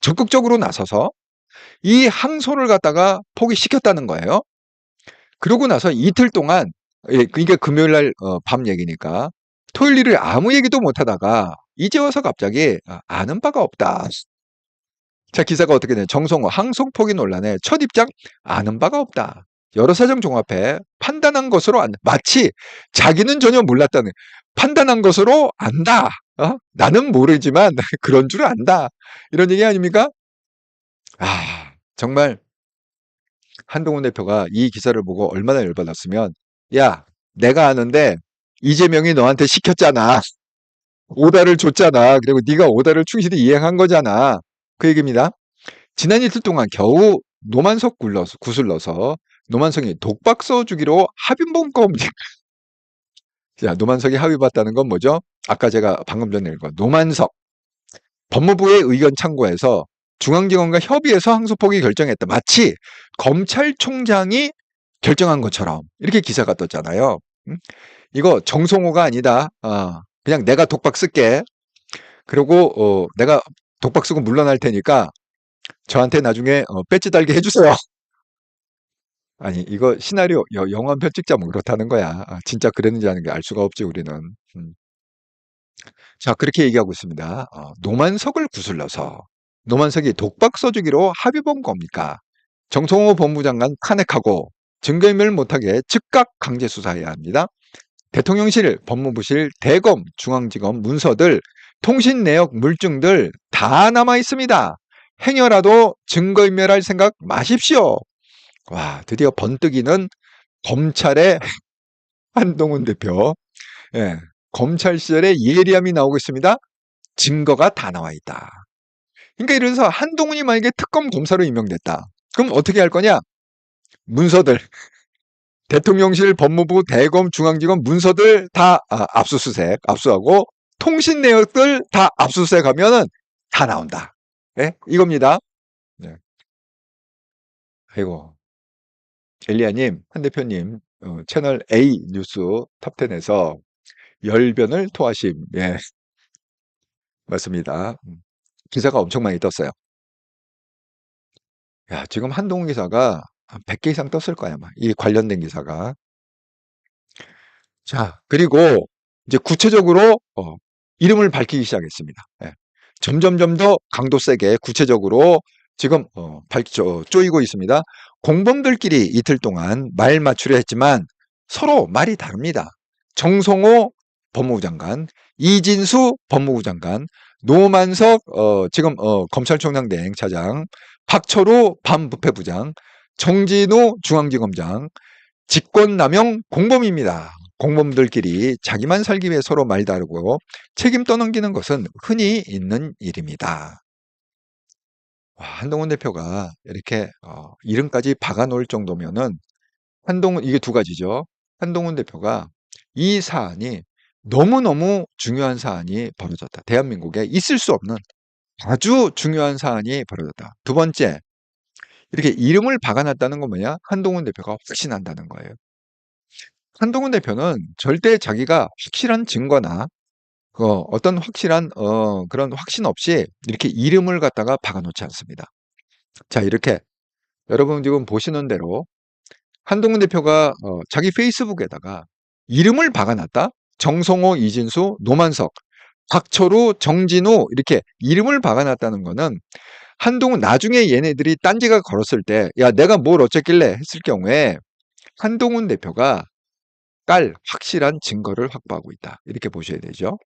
적극적으로 나서서 이 항소를 갖다가 포기시켰다는 거예요. 그러고 나서 이틀 동안 이게 금요일 날 밤 얘기니까 토요일 일을 아무 얘기도 못 하다가 이제 와서 갑자기 아는 바가 없다. 자, 기사가 어떻게 되냐. 정성호 항소 포기 논란에 첫 입장 아는 바가 없다. 여러 사정 종합해 판단한 것으로 마치 자기는 전혀 몰랐다는 판단한 것으로 안다. 나는 모르지만 그런 줄 안다. 이런 얘기 아닙니까? 정말 한동훈 대표가 이 기사를 보고 얼마나 열받았으면 야, 내가 아는데 이재명이 너한테 시켰잖아. 오다를 줬잖아. 그리고 네가 오다를 충실히 이행한 거잖아. 그 얘기입니다. 지난 이틀 동안 겨우 노만석 구슬러서 노만석이 독박 써주기로 합의본 겁니다. 자, 노만석이 합의봤다는 건 뭐죠? 아까 제가 방금 전에 읽은 노만석 법무부의 의견 참고해서 중앙지검과 협의해서 항소포기 결정했다. 마치 검찰총장이 결정한 것처럼 이렇게 기사가 떴잖아요. 이거 정성호가 아니다. 그냥 내가 독박 쓸게. 그리고 내가 독박 쓰고 물러날 테니까 저한테 나중에 배지 달게 해주세요. 아니 이거 시나리오 영화 한 편 찍자 뭐 그렇다는 거야. 진짜 그랬는지 아는 게 알 수가 없지 우리는. 자, 그렇게 얘기하고 있습니다. 노만석을 구슬러서 노만석이 독박 써주기로 합의본 겁니까? 정성호 법무장관 탄핵하고 증거인멸 못하게 즉각 강제 수사해야 합니다. 대통령실, 법무부실, 대검, 중앙지검 문서들, 통신 내역 물증들 다 남아 있습니다. 행여라도 증거인멸할 생각 마십시오. 와, 드디어 번뜩이는 검찰의 한동훈 대표. 예, 검찰 시절에 예리함이 나오고 있습니다. 증거가 다 나와 있다. 그러니까 이래서 한동훈이 만약에 특검 검사로 임명됐다. 그럼 어떻게 할 거냐? 문서들, 대통령실, 법무부, 대검, 중앙지검 문서들 다 압수수색, 압수하고 통신 내역들 다 압수수색하면은 다 나온다. 네? 이겁니다. 네. 아이고, 엘리야님, 한 대표님, 채널 A 뉴스 탑10에서 열변을 토하심. 예, 맞습니다. 기사가 엄청 많이 떴어요. 야, 지금 한동훈 기사가 한 100개 이상 떴을 거야, 아마. 이 관련된 기사가. 자, 그리고 이제 구체적으로 이름을 밝히기 시작했습니다. 예. 점점 더 강도 세게 구체적으로 지금 쪼이고 있습니다. 공범들끼리 이틀 동안 말 맞추려 했지만 서로 말이 다릅니다. 정성호 법무부 장관, 이진수 법무부 장관, 노만석 지금 검찰총장 대행차장, 박철호 반부패부장, 정진우 중앙지검장, 직권남용 공범입니다. 공범들끼리 자기만 살기 위해 서로 말 다르고 책임 떠넘기는 것은 흔히 있는 일입니다. 와, 한동훈 대표가 이렇게 이름까지 박아놓을 정도면은 이게 두 가지죠. 한동훈 대표가 이 사안이 너무너무 중요한 사안이 벌어졌다. 대한민국에 있을 수 없는 아주 중요한 사안이 벌어졌다. 두 번째, 이렇게 이름을 박아놨다는 건 뭐냐? 한동훈 대표가 확신한다는 거예요. 한동훈 대표는 절대 자기가 확실한 증거나 어떤 확실한 그런 확신 없이 이렇게 이름을 갖다가 박아놓지 않습니다. 자, 이렇게 여러분 지금 보시는 대로 한동훈 대표가 자기 페이스북에다가 이름을 박아놨다. 정성호, 이진수, 노만석, 박철우, 정진우 이렇게 이름을 박아놨다는 거는 한동훈 나중에 얘네들이 딴지가 걸었을 때 야, 내가 뭘 어쨌길래 했을 경우에 한동훈 대표가 깔 확실한 증거를 확보하고 있다. 이렇게 보셔야 되죠.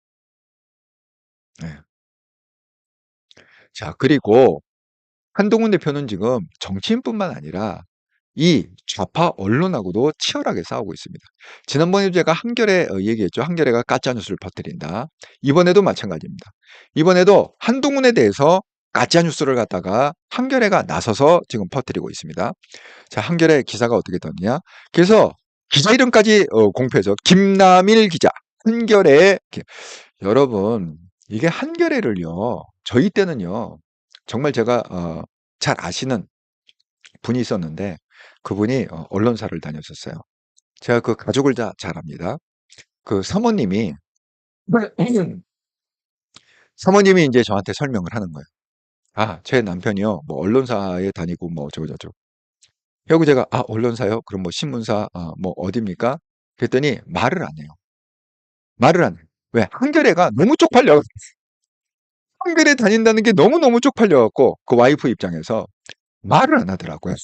네. 자, 그리고 한동훈 대표는 지금 정치인뿐만 아니라 이 좌파 언론하고도 치열하게 싸우고 있습니다. 지난번에도 제가 한겨레 얘기했죠. 한겨레가 가짜뉴스를 퍼뜨린다. 이번에도 마찬가지입니다. 이번에도 한동훈에 대해서 가짜뉴스를 갖다가 한겨레가 나서서 지금 퍼뜨리고 있습니다. 자, 한겨레 기사가 어떻게 떴냐? 그래서 기자 이름까지 공표해서 김남일 기자, 한겨레 여러분 이게 한겨레를요. 저희 때는요. 정말 제가 잘 아시는 분이 있었는데 그분이 언론사를 다녔었어요. 제가 그 가족을 잘 압니다. 그 사모님이 이제 저한테 설명을 하는 거예요. 아, 제 남편이요. 뭐 언론사에 다니고 뭐 어쩌고저쩌고. 그리고 제가 아, 언론사요? 그럼 뭐 신문사 뭐 어디입니까? 그랬더니 말을 안 해요. 말을 안 해요. 왜? 한겨레가 너무 쪽팔려. 한겨레 다닌다는 게 너무너무 쪽팔려 갖고 그 와이프 입장에서 말을 안 하더라고요.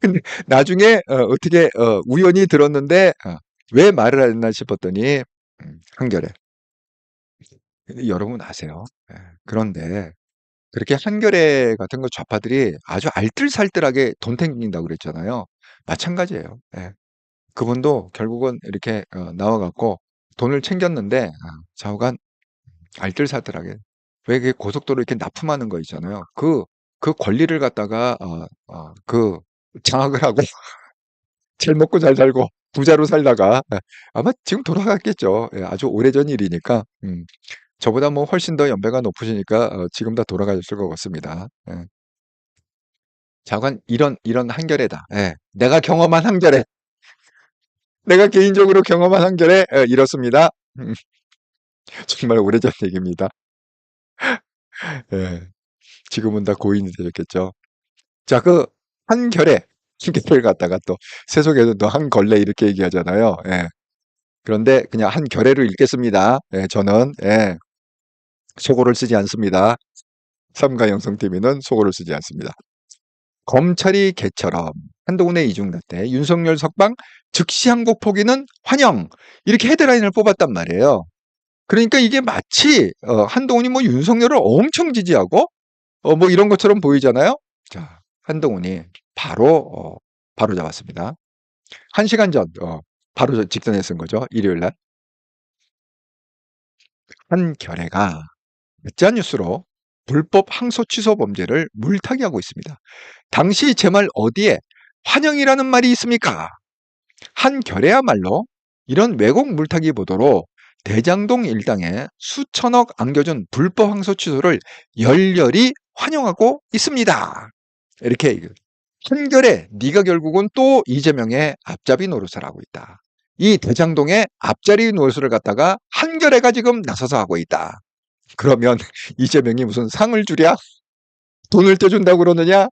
근데 나중에 어떻게 우연히 들었는데 왜 말을 안 했나 싶었더니 한겨레. 근데 여러분 아세요? 예. 그런데 그렇게 한겨레 같은 거 좌파들이 아주 알뜰살뜰하게 돈 탱긴다고 그랬잖아요. 마찬가지예요. 예. 그분도 결국은 이렇게 나와 갖고 돈을 챙겼는데 좌우간 알뜰살뜰하게 왜 그 고속도로 이렇게 납품하는 거 있잖아요. 그 권리를 갖다가 그 장악을 하고 잘 먹고 잘 살고 부자로 살다가 아마 지금 돌아갔겠죠. 예, 아주 오래전 일이니까. 저보다 뭐 훨씬 더 연배가 높으시니까 지금 다 돌아가셨을 것 같습니다. 예. 자관 이런 한겨레다. 예. 내가 경험한 한겨레. 내가 개인적으로 경험한 한겨레 이렇습니다. 음, 정말 오래전 얘기입니다. 예. 지금은 다 고인이 되셨겠죠. 자, 그 한겨레를 갖다가 또 세속에도 또 한걸레 이렇게 얘기하잖아요. 예. 그런데 그냥 한겨레로 읽겠습니다. 예, 저는 예, 속어를 쓰지 않습니다. 삼가 영성TV는 속어를 쓰지 않습니다. 검찰이 개처럼 한동훈의 이중잣대, 윤석열 석방, 즉시 항복 포기는 환영 이렇게 헤드라인을 뽑았단 말이에요. 그러니까 이게 마치 한동훈이 뭐 윤석열을 엄청 지지하고 뭐 이런 것처럼 보이잖아요. 자, 한동훈이 바로 잡았습니다. 1시간 전 바로 직전에 쓴 거죠. 일요일 날. 한겨레가 가짜뉴스로 불법 항소 취소 범죄를 물타기하고 있습니다. 당시 제 말 어디에 환영이라는 말이 있습니까? 한겨레야말로 이런 왜곡 물타기 보도로 대장동 일당에 수천억 안겨준 불법 항소 취소를 열렬히 환영하고 있습니다. 이렇게 한겨레 네가 결국은 또 이재명의 앞잡이 노릇을 하고 있다. 이 대장동의 앞자리 노릇을 갖다가 한겨레가 지금 나서서 하고 있다. 그러면 이재명이 무슨 상을 주랴? 돈을 떼준다고 그러느냐?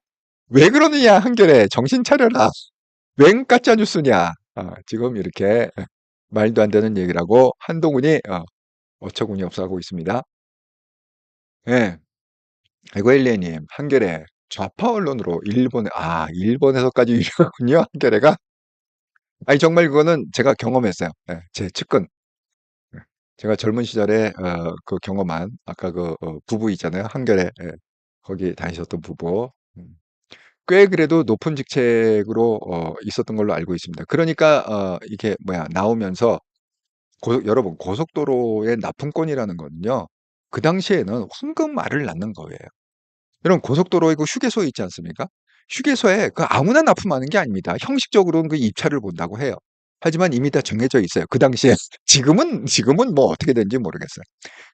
왜 그러느냐, 한결에. 정신 차려라. 웬 가짜 뉴스냐. 지금 이렇게 말도 안 되는 얘기를 하고 한동훈이 어처구니 없어 하고 있습니다. 예. 아이고, 엘리님, 한겨레 좌파 언론으로 일본에서까지 유명하군요, 한겨레가. 아니, 정말 그거는 제가 경험했어요. 예, 제 측근. 예, 제가 젊은 시절에 그 경험한 아까 그 부부 있잖아요, 한겨레. 예, 거기 다니셨던 부부. 꽤 그래도 높은 직책으로 있었던 걸로 알고 있습니다. 그러니까 이게 뭐야 나오면서 여러분 고속도로의 납품권이라는 거는요. 그 당시에는 황금알을 낳는 거예요. 여러분 고속도로에 그 휴게소 있지 않습니까? 휴게소에 그 아무나 납품하는 게 아닙니다. 형식적으로는 그 입찰을 본다고 해요. 하지만 이미 다 정해져 있어요. 그 당시에 지금은 뭐 어떻게 된지 모르겠어요.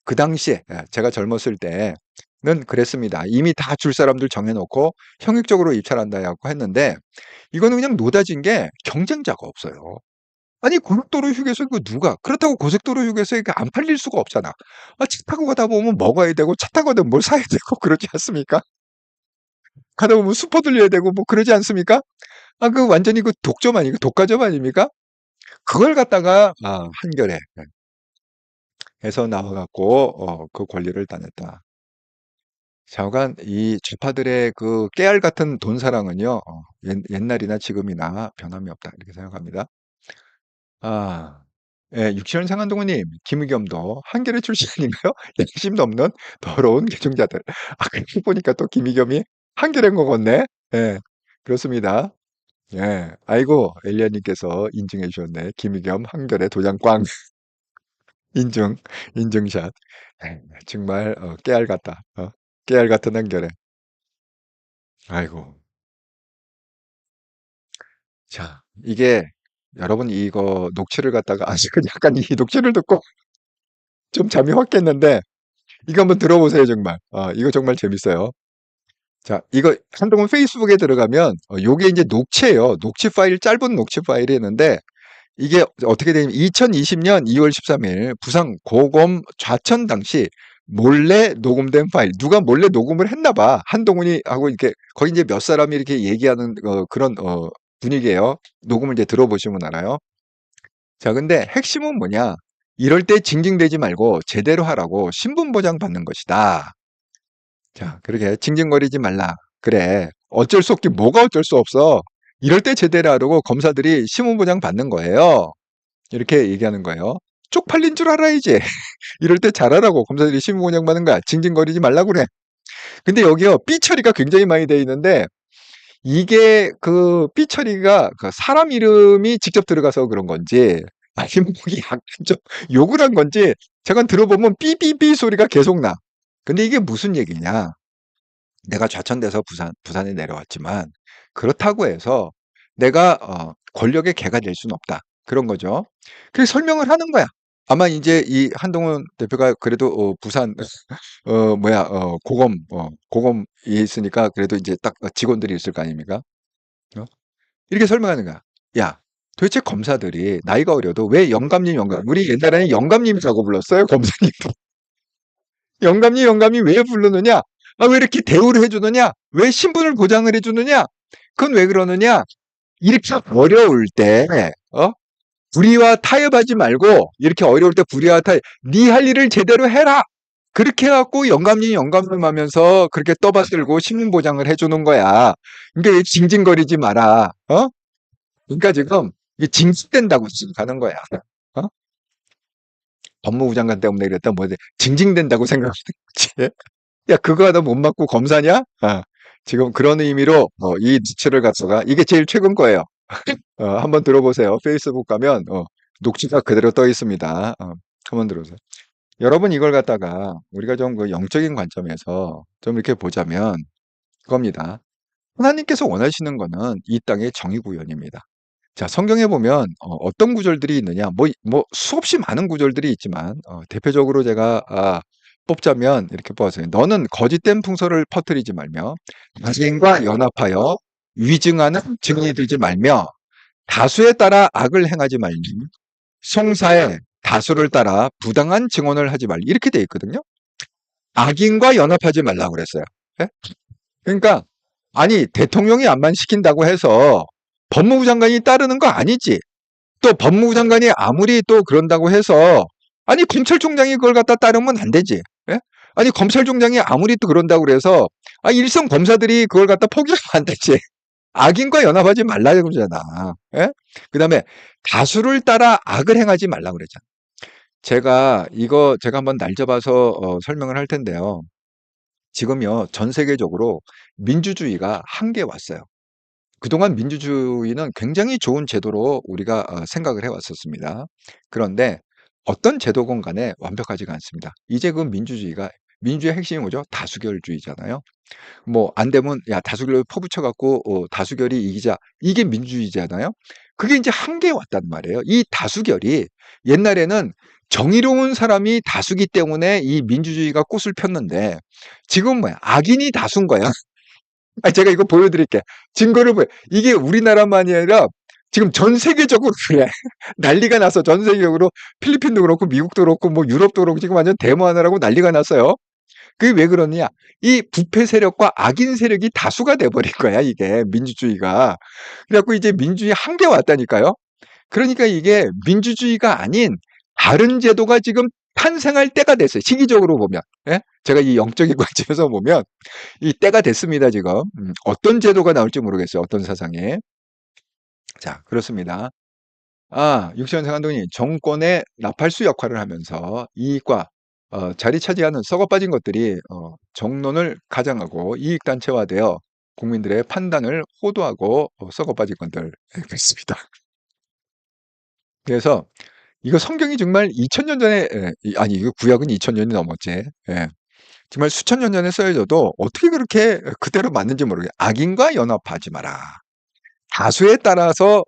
그 당시에 제가 젊었을 때는 그랬습니다. 이미 다 줄 사람들 정해놓고 형식적으로 입찰한다고 했는데 이거는 그냥 노다진 게 경쟁자가 없어요. 아니 고속도로 휴게소 그 누가 그렇다고 고속도로 휴게소에 안 팔릴 수가 없잖아. 차 타고 가다 보면 먹어야 되고 차 타고 가다 뭘 사야 되고 그러지 않습니까? 가다 보면 수퍼 들려야 되고 뭐 그러지 않습니까? 그 완전히 그 독점 아니고 독과점 아닙니까? 그걸 갖다가 한겨레 해서 나와 갖고 그 권리를 따냈다. 좌우간 이 좌파들의 그 깨알 같은 돈 사랑은요. 옛날이나 지금이나 변함이 없다. 이렇게 생각합니다. 아. 예, 육신원상 한동훈님, 김의겸도 한겨레 출신 아닌가요? 양심도 없는 더러운 개종자들. 그러고 보니까 또 김의겸이 한겨레인 것 같네. 예, 그렇습니다. 예, 아이고, 엘리아님께서 인증해 주셨네. 김의겸 한겨레 도장 꽝. 인증, 인증샷. 예, 정말, 깨알 같다. 깨알 같은 한겨레. 아이고. 자, 이게, 여러분 이거 녹취를 갖다가, 아직은 약간 이 녹취를 듣고 좀 잠이 확 깼는데, 이거 한번 들어보세요, 정말. 이거 정말 재밌어요. 자, 이거 한동훈 페이스북에 들어가면 요게 이제 녹취예요. 녹취 파일, 짧은 녹취 파일이 있는데 이게 어떻게 되냐면 2020년 2월 13일 부산 고검 좌천 당시 몰래 녹음된 파일. 누가 몰래 녹음을 했나 봐. 한동훈이 하고 이렇게 거기 이제 몇 사람이 이렇게 얘기하는 그런 분위기예요. 녹음을 이제 들어보시면 알아요. 자, 근데 핵심은 뭐냐? 이럴 때 징징대지 말고 제대로 하라고 신분 보장 받는 것이다. 자, 그러게 징징거리지 말라. 그래. 어쩔 수 없긴 뭐가 어쩔 수 없어. 이럴 때 제대로 하려고 검사들이 신문보장 받는 거예요. 이렇게 얘기하는 거예요. 쪽팔린 줄 알아야지. 이럴 때 잘하라고 검사들이 신문보장 받는 거야. 징징거리지 말라고 그래. 근데 여기요, 삐 처리가 굉장히 많이 돼 있는데, 이게 그 삐 처리가 그 사람 이름이 직접 들어가서 그런 건지, 아니면 거기 약간 좀 욕을 한 건지, 잠깐 들어보면 삐삐삐 소리가 계속 나. 근데 이게 무슨 얘기냐? 내가 좌천돼서 부산에 내려왔지만 그렇다고 해서 내가 권력의 개가 될 수는 없다. 그런 거죠. 그래서 설명을 하는 거야. 아마 이제 이 한동훈 대표가 그래도 부산 고검에 있으니까 그래도 이제 딱 직원들이 있을 거 아닙니까? 어? 이렇게 설명하는 거야. 야, 도대체 검사들이 나이가 어려도 왜 영감님, 우리 옛날에는 영감님이라고 불렀어요, 검사님. 영감님 왜 부르느냐? 왜 이렇게 대우를 해주느냐? 왜 신분을 보장을 해주느냐? 그건 왜 그러느냐? 이렇게 어려울 때, 불의와 타협하지 말고, 이렇게 어려울 때 불의와 타협, 네 할 일을 제대로 해라! 그렇게 해갖고 영감님 하면서 그렇게 떠받들고 신분 보장을 해주는 거야. 그러니까 징징거리지 마라. 그러니까 지금 이게 징징댄다고 지금 가는 거야. 어? 법무부 장관 때문에 그랬다, 뭐, 징징댄다고 생각하는 거지. 야, 그거 하다 못 맞고 검사냐? 지금 그런 의미로 이 지체를 갖다가 이게 제일 최근 거예요. 한번 들어보세요. 페이스북 가면 녹취가 그대로 떠 있습니다. 한번 들어보세요. 여러분 이걸 갖다가 우리가 좀 그 영적인 관점에서 좀 이렇게 보자면 그겁니다. 하나님께서 원하시는 거는 이 땅의 정의 구현입니다. 자, 성경에 보면 어떤 구절들이 있느냐? 뭐 수없이 많은 구절들이 있지만 대표적으로 제가 뽑자면 이렇게 뽑았어요. 너는 거짓된 풍설을 퍼뜨리지 말며 자신과 연합하여 위증하는 증인이 되지 말며 다수에 따라 악을 행하지 말며 송사에 다수를 따라 부당한 증언을 하지 말라. 이렇게 돼 있거든요. 악인과 연합하지 말라고 그랬어요. 예? 그러니까 아니, 대통령이 안만 시킨다고 해서 법무부 장관이 따르는 거 아니지. 또 법무부 장관이 아무리 또 그런다고 해서 아니 검찰총장이 그걸 갖다 따르면 안 되지. 예? 아니 검찰총장이 아무리 또 그런다고 그래서 일선 검사들이 그걸 갖다 포기하면 안 되지. 악인과 연합하지 말라고 그러잖아. 예? 그다음에 다수를 따라 악을 행하지 말라고 그랬잖아. 제가 한번 날 잡아서 설명을 할 텐데요. 지금요 전 세계적으로 민주주의가 한계에 왔어요. 그동안 민주주의는 굉장히 좋은 제도로 우리가 생각을 해왔었습니다. 그런데 어떤 제도건 간에 완벽하지가 않습니다. 이제 그 민주주의의 핵심이 뭐죠? 다수결주의잖아요. 뭐 안 되면 야 다수결을 퍼붙여 갖고 다수결이 이기자. 이게 민주주의잖아요. 그게 이제 한계에 왔단 말이에요. 이 다수결이 옛날에는 정의로운 사람이 다수기 때문에 이 민주주의가 꽃을 폈는데 지금 뭐야? 악인이 다수인 거야. 제가 이거 보여드릴게. 증거를 이게 우리나라만이 아니라 지금 전 세계적으로 그래. 난리가 났어. 전 세계적으로 필리핀도 그렇고 미국도 그렇고 뭐 유럽도 그렇고 지금 완전 데모하느라고 난리가 났어요. 그게 왜 그러냐? 이 부패 세력과 악인 세력이 다수가 돼버린 거야, 이게 민주주의가. 그래갖고 이제 민주주의 한계 왔다니까요. 그러니까 이게 민주주의가 아닌 다른 제도가 지금 탄생할 때가 됐어요. 시기적으로 보면. 예? 제가 이 영적인 관점에서 보면 이 때가 됐습니다, 지금. 어떤 제도가 나올지 모르겠어요. 어떤 사상에. 자, 그렇습니다. 육시원생 감독님, 정권의 나팔수 역할을 하면서 이익과 자리 차지하는 썩어 빠진 것들이 정론을 가장하고 이익단체화되어 국민들의 판단을 호도하고 썩어 빠진 것들. 그렇습니다. 그래서 이거 성경이 정말 2000년 전에, 아니, 이거 구약은 2000년이 넘었지. 예. 정말 수천 년 전에 써여져도 어떻게 그렇게 그대로 맞는지 모르겠어요. 악인과 연합하지 마라. 다수를 따라서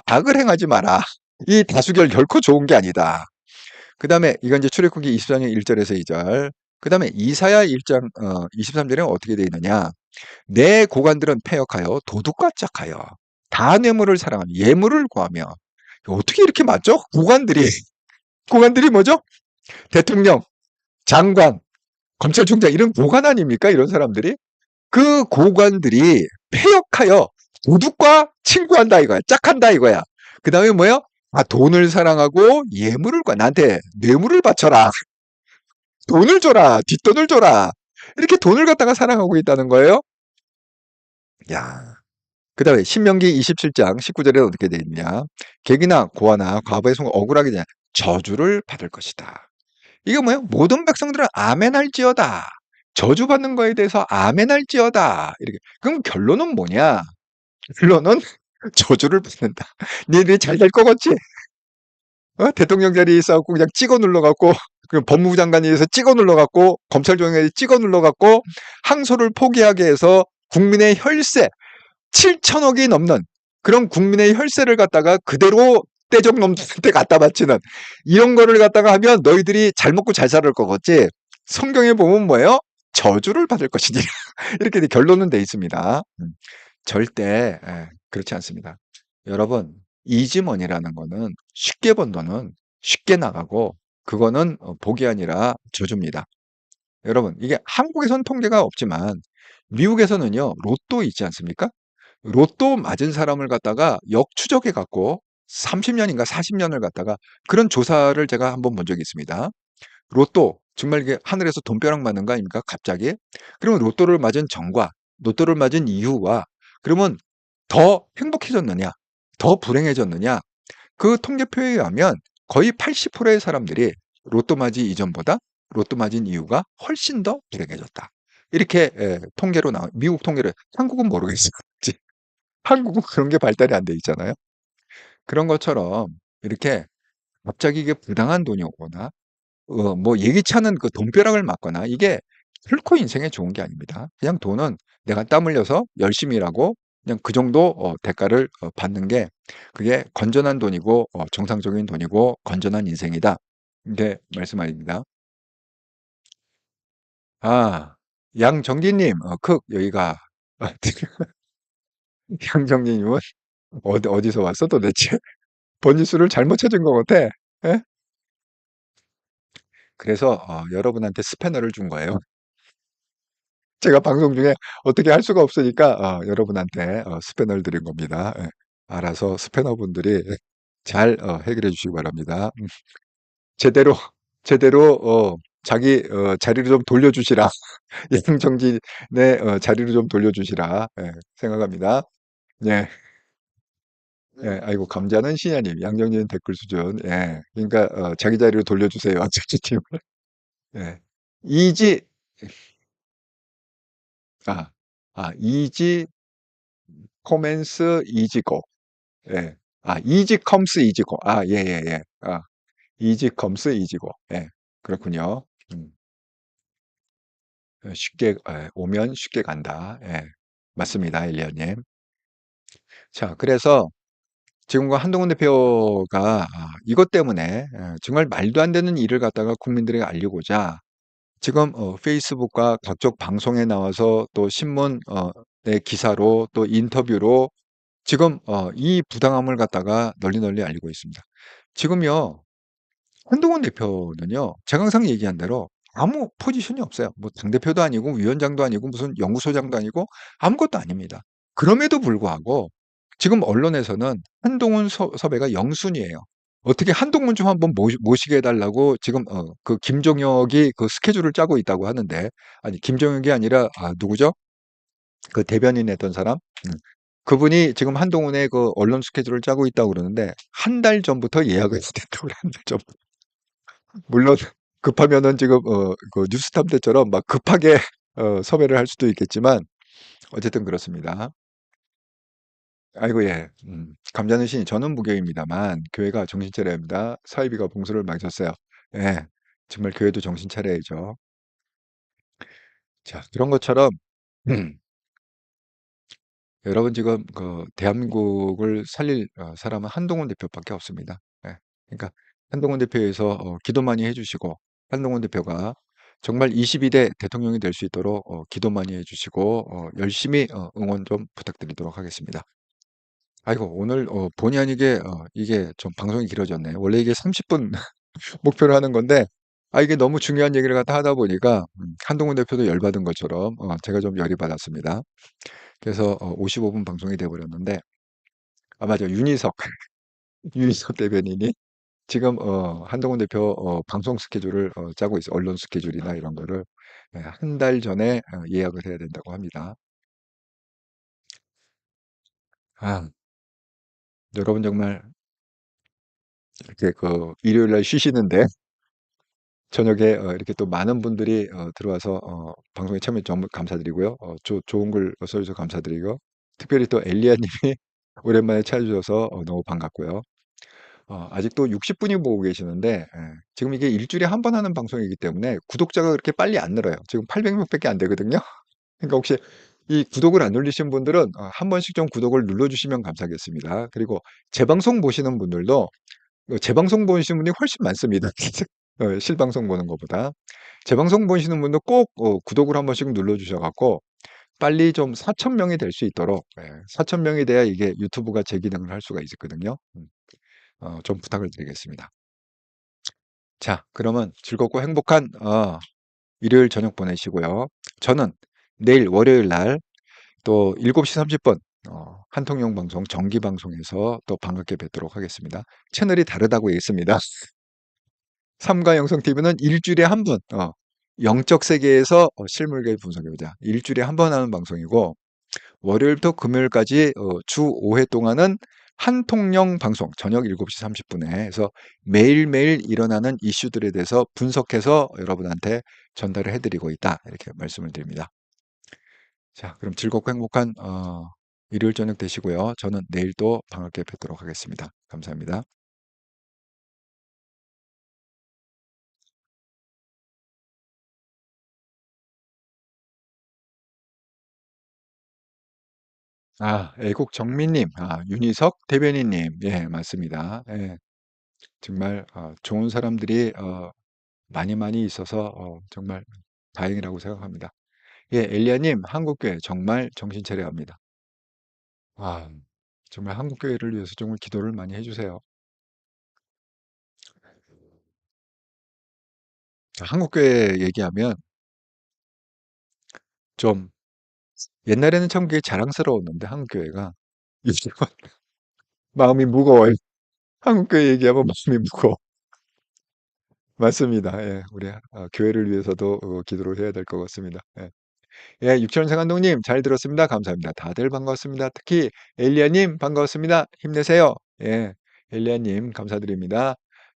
악을 행하지 마라. 이 다수결 결코 좋은 게 아니다. 그 다음에 이건 이제 출애굽기 24장 1절에서 2절. 그 다음에 이사야 1장 23절에 어떻게 되어 있느냐. 내 고관들은 패역하여 도둑과 짝하여 다 뇌물을 사랑하며 예물을 구하며. 어떻게 이렇게 맞죠? 고관들이 뭐죠? 대통령, 장관, 검찰총장 이런 고관 아닙니까? 이런 사람들이. 그 고관들이 패역하여 도둑과 친구한다 이거야. 짝한다 이거야. 그 다음에 뭐야? 돈을 사랑하고 예물을 나한테 뇌물을 바쳐라. 돈을 줘라. 뒷돈을 줘라. 이렇게 돈을 갖다가 사랑하고 있다는 거예요. 야. 그 다음에 신명기 27장 19절에 어떻게 되어 있냐. 객이나 고아나 과부의 손 억울하게 되냐. 저주를 받을 것이다. 이게 뭐예요? 모든 백성들은 아멘할지어다. 저주받는 거에 대해서 아멘할지어다. 이렇게. 그럼 결론은 뭐냐? 결론은 저주를 받는다. 니들이 잘 될 거겠지? 대통령 자리에 있어갖고 그냥 찍어 눌러갖고 그 법무부 장관이 해서 찍어 눌러갖고 검찰총장이 찍어 눌러갖고 항소를 포기하게 해서 국민의 혈세 7천억이 넘는 그런 국민의 혈세를 갖다가 그대로 떼적놈들한테 갖다 바치는 이런 거를 갖다가 하면 너희들이 잘 먹고 잘 살을 거겠지. 성경에 보면 뭐예요? 저주를 받을 것이니 이렇게 결론은 돼 있습니다. 절대 그렇지 않습니다. 여러분 이지머니라는 거는 쉽게 번 돈은 쉽게 나가고 그거는 복이 아니라 저주입니다. 여러분 이게 한국에선 통계가 없지만 미국에서는요 로또 있지 않습니까? 로또 맞은 사람을 갖다가 역추적해 갖고 30년인가 40년을 갖다가 그런 조사를 제가 한번 본 적이 있습니다. 로또 정말 이게 하늘에서 돈벼락 맞는 거 아닙니까? 갑자기. 그러면 로또를 맞은 전과 로또를 맞은 이후와 그러면 더 행복해졌느냐? 더 불행해졌느냐? 그 통계표에 의하면 거의 80%의 사람들이 로또 맞이 이전보다 로또 맞은 이유가 훨씬 더 불행해졌다. 이렇게 통계로 미국 통계를 한국은 모르겠어요. 한국은 그런 게 발달이 안 돼 있잖아요. 그런 것처럼 이렇게 갑자기 이게 부당한 돈이 오거나 뭐 예기치 않은 그 돈벼락을 맞거나 이게 결코 인생에 좋은 게 아닙니다. 그냥 돈은 내가 땀 흘려서 열심히 일하고 그냥 그 정도 대가를 받는 게 그게 건전한 돈이고 정상적인 돈이고 건전한 인생이다. 이게 말씀 아닙니다. 양정기님, 여기가 양정기님은 어디서 왔어 도대체? 번지수를 잘못 찾은 것 같아. 예? 그래서 여러분한테 스패너를 준 거예요. 제가 방송 중에 어떻게 할 수가 없으니까 여러분한테 스패너를 드린 겁니다. 예. 알아서 스패너분들이 잘 해결해 주시기 바랍니다. 제대로 제대로 자기 자리를 좀 돌려주시라. 양정진의 자리를 좀 돌려주시라. 예, 생각합니다. 예. 예. 아이고 감자는 신야님, 양정진 댓글 수준. 예. 그러니까 자기 자리로 돌려주세요. 저팀을. 예. 이지 아. 이지 코멘스 이지고. 예. 이지 컴스 이지고. 예예예. 이지 컴스 이지고. 예. 그렇군요. 음. 쉽게 오면 쉽게 간다. 예. 맞습니다, 일리아님. 자, 그래서 지금과 한동훈 대표가 이것 때문에 정말 말도 안 되는 일을 갖다가 국민들에게 알리고자 지금 페이스북과 각종 방송에 나와서 또 신문 의 기사로 또 인터뷰로 지금 이 부당함을 갖다가 널리 널리 알리고 있습니다. 지금요, 한동훈 대표는요, 제가 항상 얘기한 대로 아무 포지션이 없어요. 뭐 당대표도 아니고 위원장도 아니고 무슨 연구소장도 아니고 아무것도 아닙니다. 그럼에도 불구하고 지금 언론에서는 한동훈 섭외가 영순이에요. 어떻게 한동훈 좀 한번 모시게 해달라고 지금 그 김종혁이 그 스케줄을 짜고 있다고 하는데, 아니 김종혁이 아니라 누구죠? 그 대변인 했던 사람? 음. 그분이 지금 한동훈의 그 언론 스케줄을 짜고 있다고 그러는데 한 달 전부터 예약을 됐다고 그래요. 한 달 전. 물론 급하면은 지금 그 뉴스탐 때처럼 막 급하게 섭외를 할 수도 있겠지만 어쨌든 그렇습니다. 아이고 예. 감자는 신이 저는 무교입니다만 교회가 정신 차려야 합니다. 사이비가 봉수를 맞았어요. 예. 정말 교회도 정신 차려야죠. 자, 그런 것처럼 여러분 지금 그 대한민국을 살릴 사람은 한동훈 대표밖에 없습니다. 예. 그러니까 한동훈 대표에서 기도 많이 해주시고 한동훈 대표가 정말 22대 대통령이 될 수 있도록 기도 많이 해주시고 열심히 응원 좀 부탁드리도록 하겠습니다. 아이고 오늘 본의 아니게 이게 좀 방송이 길어졌네요. 원래 이게 30분 목표로 하는 건데 이게 너무 중요한 얘기를 갖다 하다 보니까 한동훈 대표도 열받은 것처럼 제가 좀 열이 받았습니다. 그래서 55분 방송이 돼 버렸는데 맞아. 윤희석, 윤희석 대변인이 지금 한동훈 대표 방송 스케줄을 짜고 있어요. 언론 스케줄이나 이런 거를 한 달 전에 예약을 해야 된다고 합니다. 아, 여러분 정말 이렇게 그 일요일 날 쉬시는데 저녁에 이렇게 또 많은 분들이 들어와서 방송에 참여 너무 감사드리고요. 좋은 글 써주셔서 감사드리고 특별히 또 엘리야 님이 오랜만에 찾아주셔서 너무 반갑고요. 아직도 60분이 보고 계시는데 지금 이게 일 주일에 한 번 하는 방송이기 때문에 구독자가 그렇게 빨리 안 늘어요. 지금 800명밖에 안 되거든요. 그러니까 혹시 이 구독을 안 누르신 분들은 한 번씩 좀 구독을 눌러주시면 감사하겠습니다. 그리고 재방송 보시는 분들도 재방송 보시는 분이 훨씬 많습니다. 실방송 보는 것보다. 재방송 보시는 분도 꼭 구독을 한 번씩 눌러주셔 갖고 빨리 좀 4,000명이 될 수 있도록 4,000명이 돼야 이게 유튜브가 제 기능을 할 수가 있거든요. 좀 부탁을 드리겠습니다. 자, 그러면 즐겁고 행복한 일요일 저녁 보내시고요. 저는 내일 월요일 날 또 7시 30분 한통용 방송 정기 방송에서 또 반갑게 뵙도록 하겠습니다. 채널이 다르다고 했습니다. 삼가 영성 TV는 일주일에 한 번, 영적 세계에서 실물계 분석해보자. 일주일에 한 번 하는 방송이고, 월요일부터 금요일까지 주 5회 동안은 한통령 방송 저녁 7시 30분에 해서 매일매일 일어나는 이슈들에 대해서 분석해서 여러분한테 전달을 해드리고 있다. 이렇게 말씀을 드립니다. 자, 그럼 즐겁고 행복한 일요일 저녁 되시고요. 저는 내일 또 반갑게 뵙도록 하겠습니다. 감사합니다. 애국 정민님, 윤희석 대변인님, 예, 맞습니다. 예, 정말 좋은 사람들이 많이 많이 있어서 정말 다행이라고 생각합니다. 예, 엘리야님, 한국교회 정말 정신 차려야 합니다. 아, 정말 한국교회를 위해서 정말 기도를 많이 해주세요. 한국교회 얘기하면 좀 옛날에는 참 그게 자랑스러웠는데 한국 교회가 요즘은 마음이 무거워요. 한국 교회 얘기하면 마음이 무거워. 맞습니다. 예. 우리 교회를 위해서도 기도를 해야 될 것 같습니다. 예. 예, 육천생 감독님 잘 들었습니다. 감사합니다. 다들 반갑습니다. 특히 엘리야님 반갑습니다. 힘내세요. 예, 엘리야님 감사드립니다.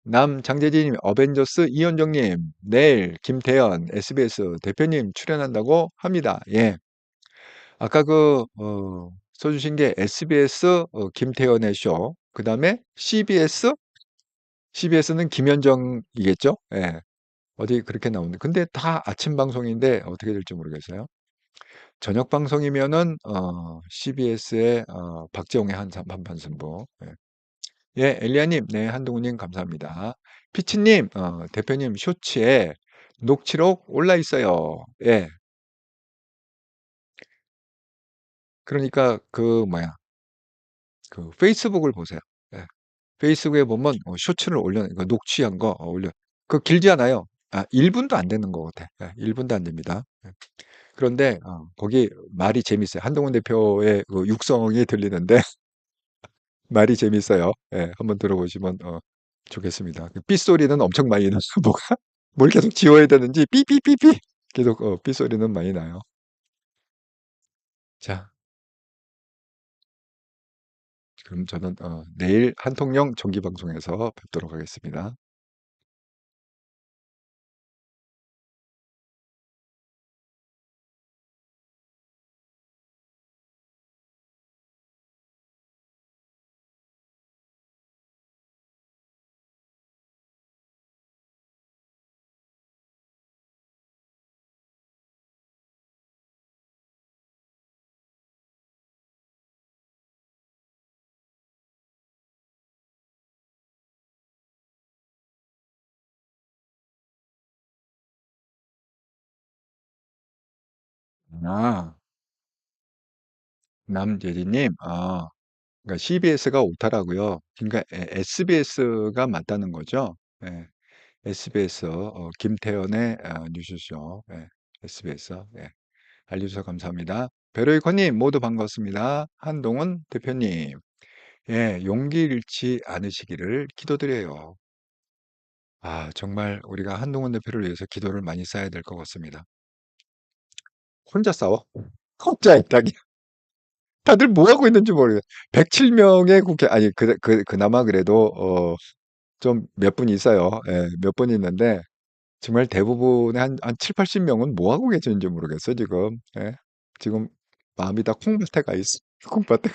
남장재진님, 어벤져스 이현정님, 내일 김태현 SBS 대표님 출연한다고 합니다. 예, 아까 써주신 게 SBS 김태현의 쇼, 그 다음에 CBS는 김현정이겠죠? 예, 어디 그렇게 나오는데, 근데 다 아침 방송인데 어떻게 될지 모르겠어요. 저녁 방송이면은 CBS의 박재홍의 한판 승부. 예. 예, 엘리야님, 네, 한동훈님 감사합니다. 피치님, 대표님 쇼츠에 녹취록 올라 있어요. 예, 그러니까 그 뭐야, 그 페이스북을 보세요. 예, 페이스북에 보면 쇼츠를 그 녹취한 거 올려. 그 길지 않아요. 1분도 안 되는 것 같아. 예, 1분도 안 됩니다. 예. 그런데 거기 말이 재밌어요. 한동훈 대표의 그 육성이 들리는데 말이 재밌어요. 예, 한번 들어보시면 좋겠습니다. 그 삐소리는 엄청 많이 나서 뭐가 뭘 계속 지워야 되는지 삐삐삐삐 계속 삐소리는 많이 나요. 자, 그럼 저는 내일 한통령 정기 방송에서 뵙도록 하겠습니다. 아, 남재진님, 그러니까 CBS가 옳다라고요. 그러니까 SBS가 맞다는 거죠. 예, SBS 김태현의 뉴스쇼. 예, SBS. 예. 알려주셔서 감사합니다. 베로이커님 모두 반갑습니다. 한동훈 대표님. 예, 용기 잃지 않으시기를 기도드려요. 정말 우리가 한동훈 대표를 위해서 기도를 많이 쌓아야 될 것 같습니다. 혼자 싸워? 혼자 있다니. 다들 뭐 하고 있는지 모르겠어요. 107명의 국회, 아니, 그나마 그래도, 좀 몇 분 있어요. 예, 몇 분 있는데, 정말 대부분의 한 7, 80명은 뭐 하고 계시는지 모르겠어요, 지금. 예. 지금 마음이 다 콩밭에 가 있어. 콩밭에.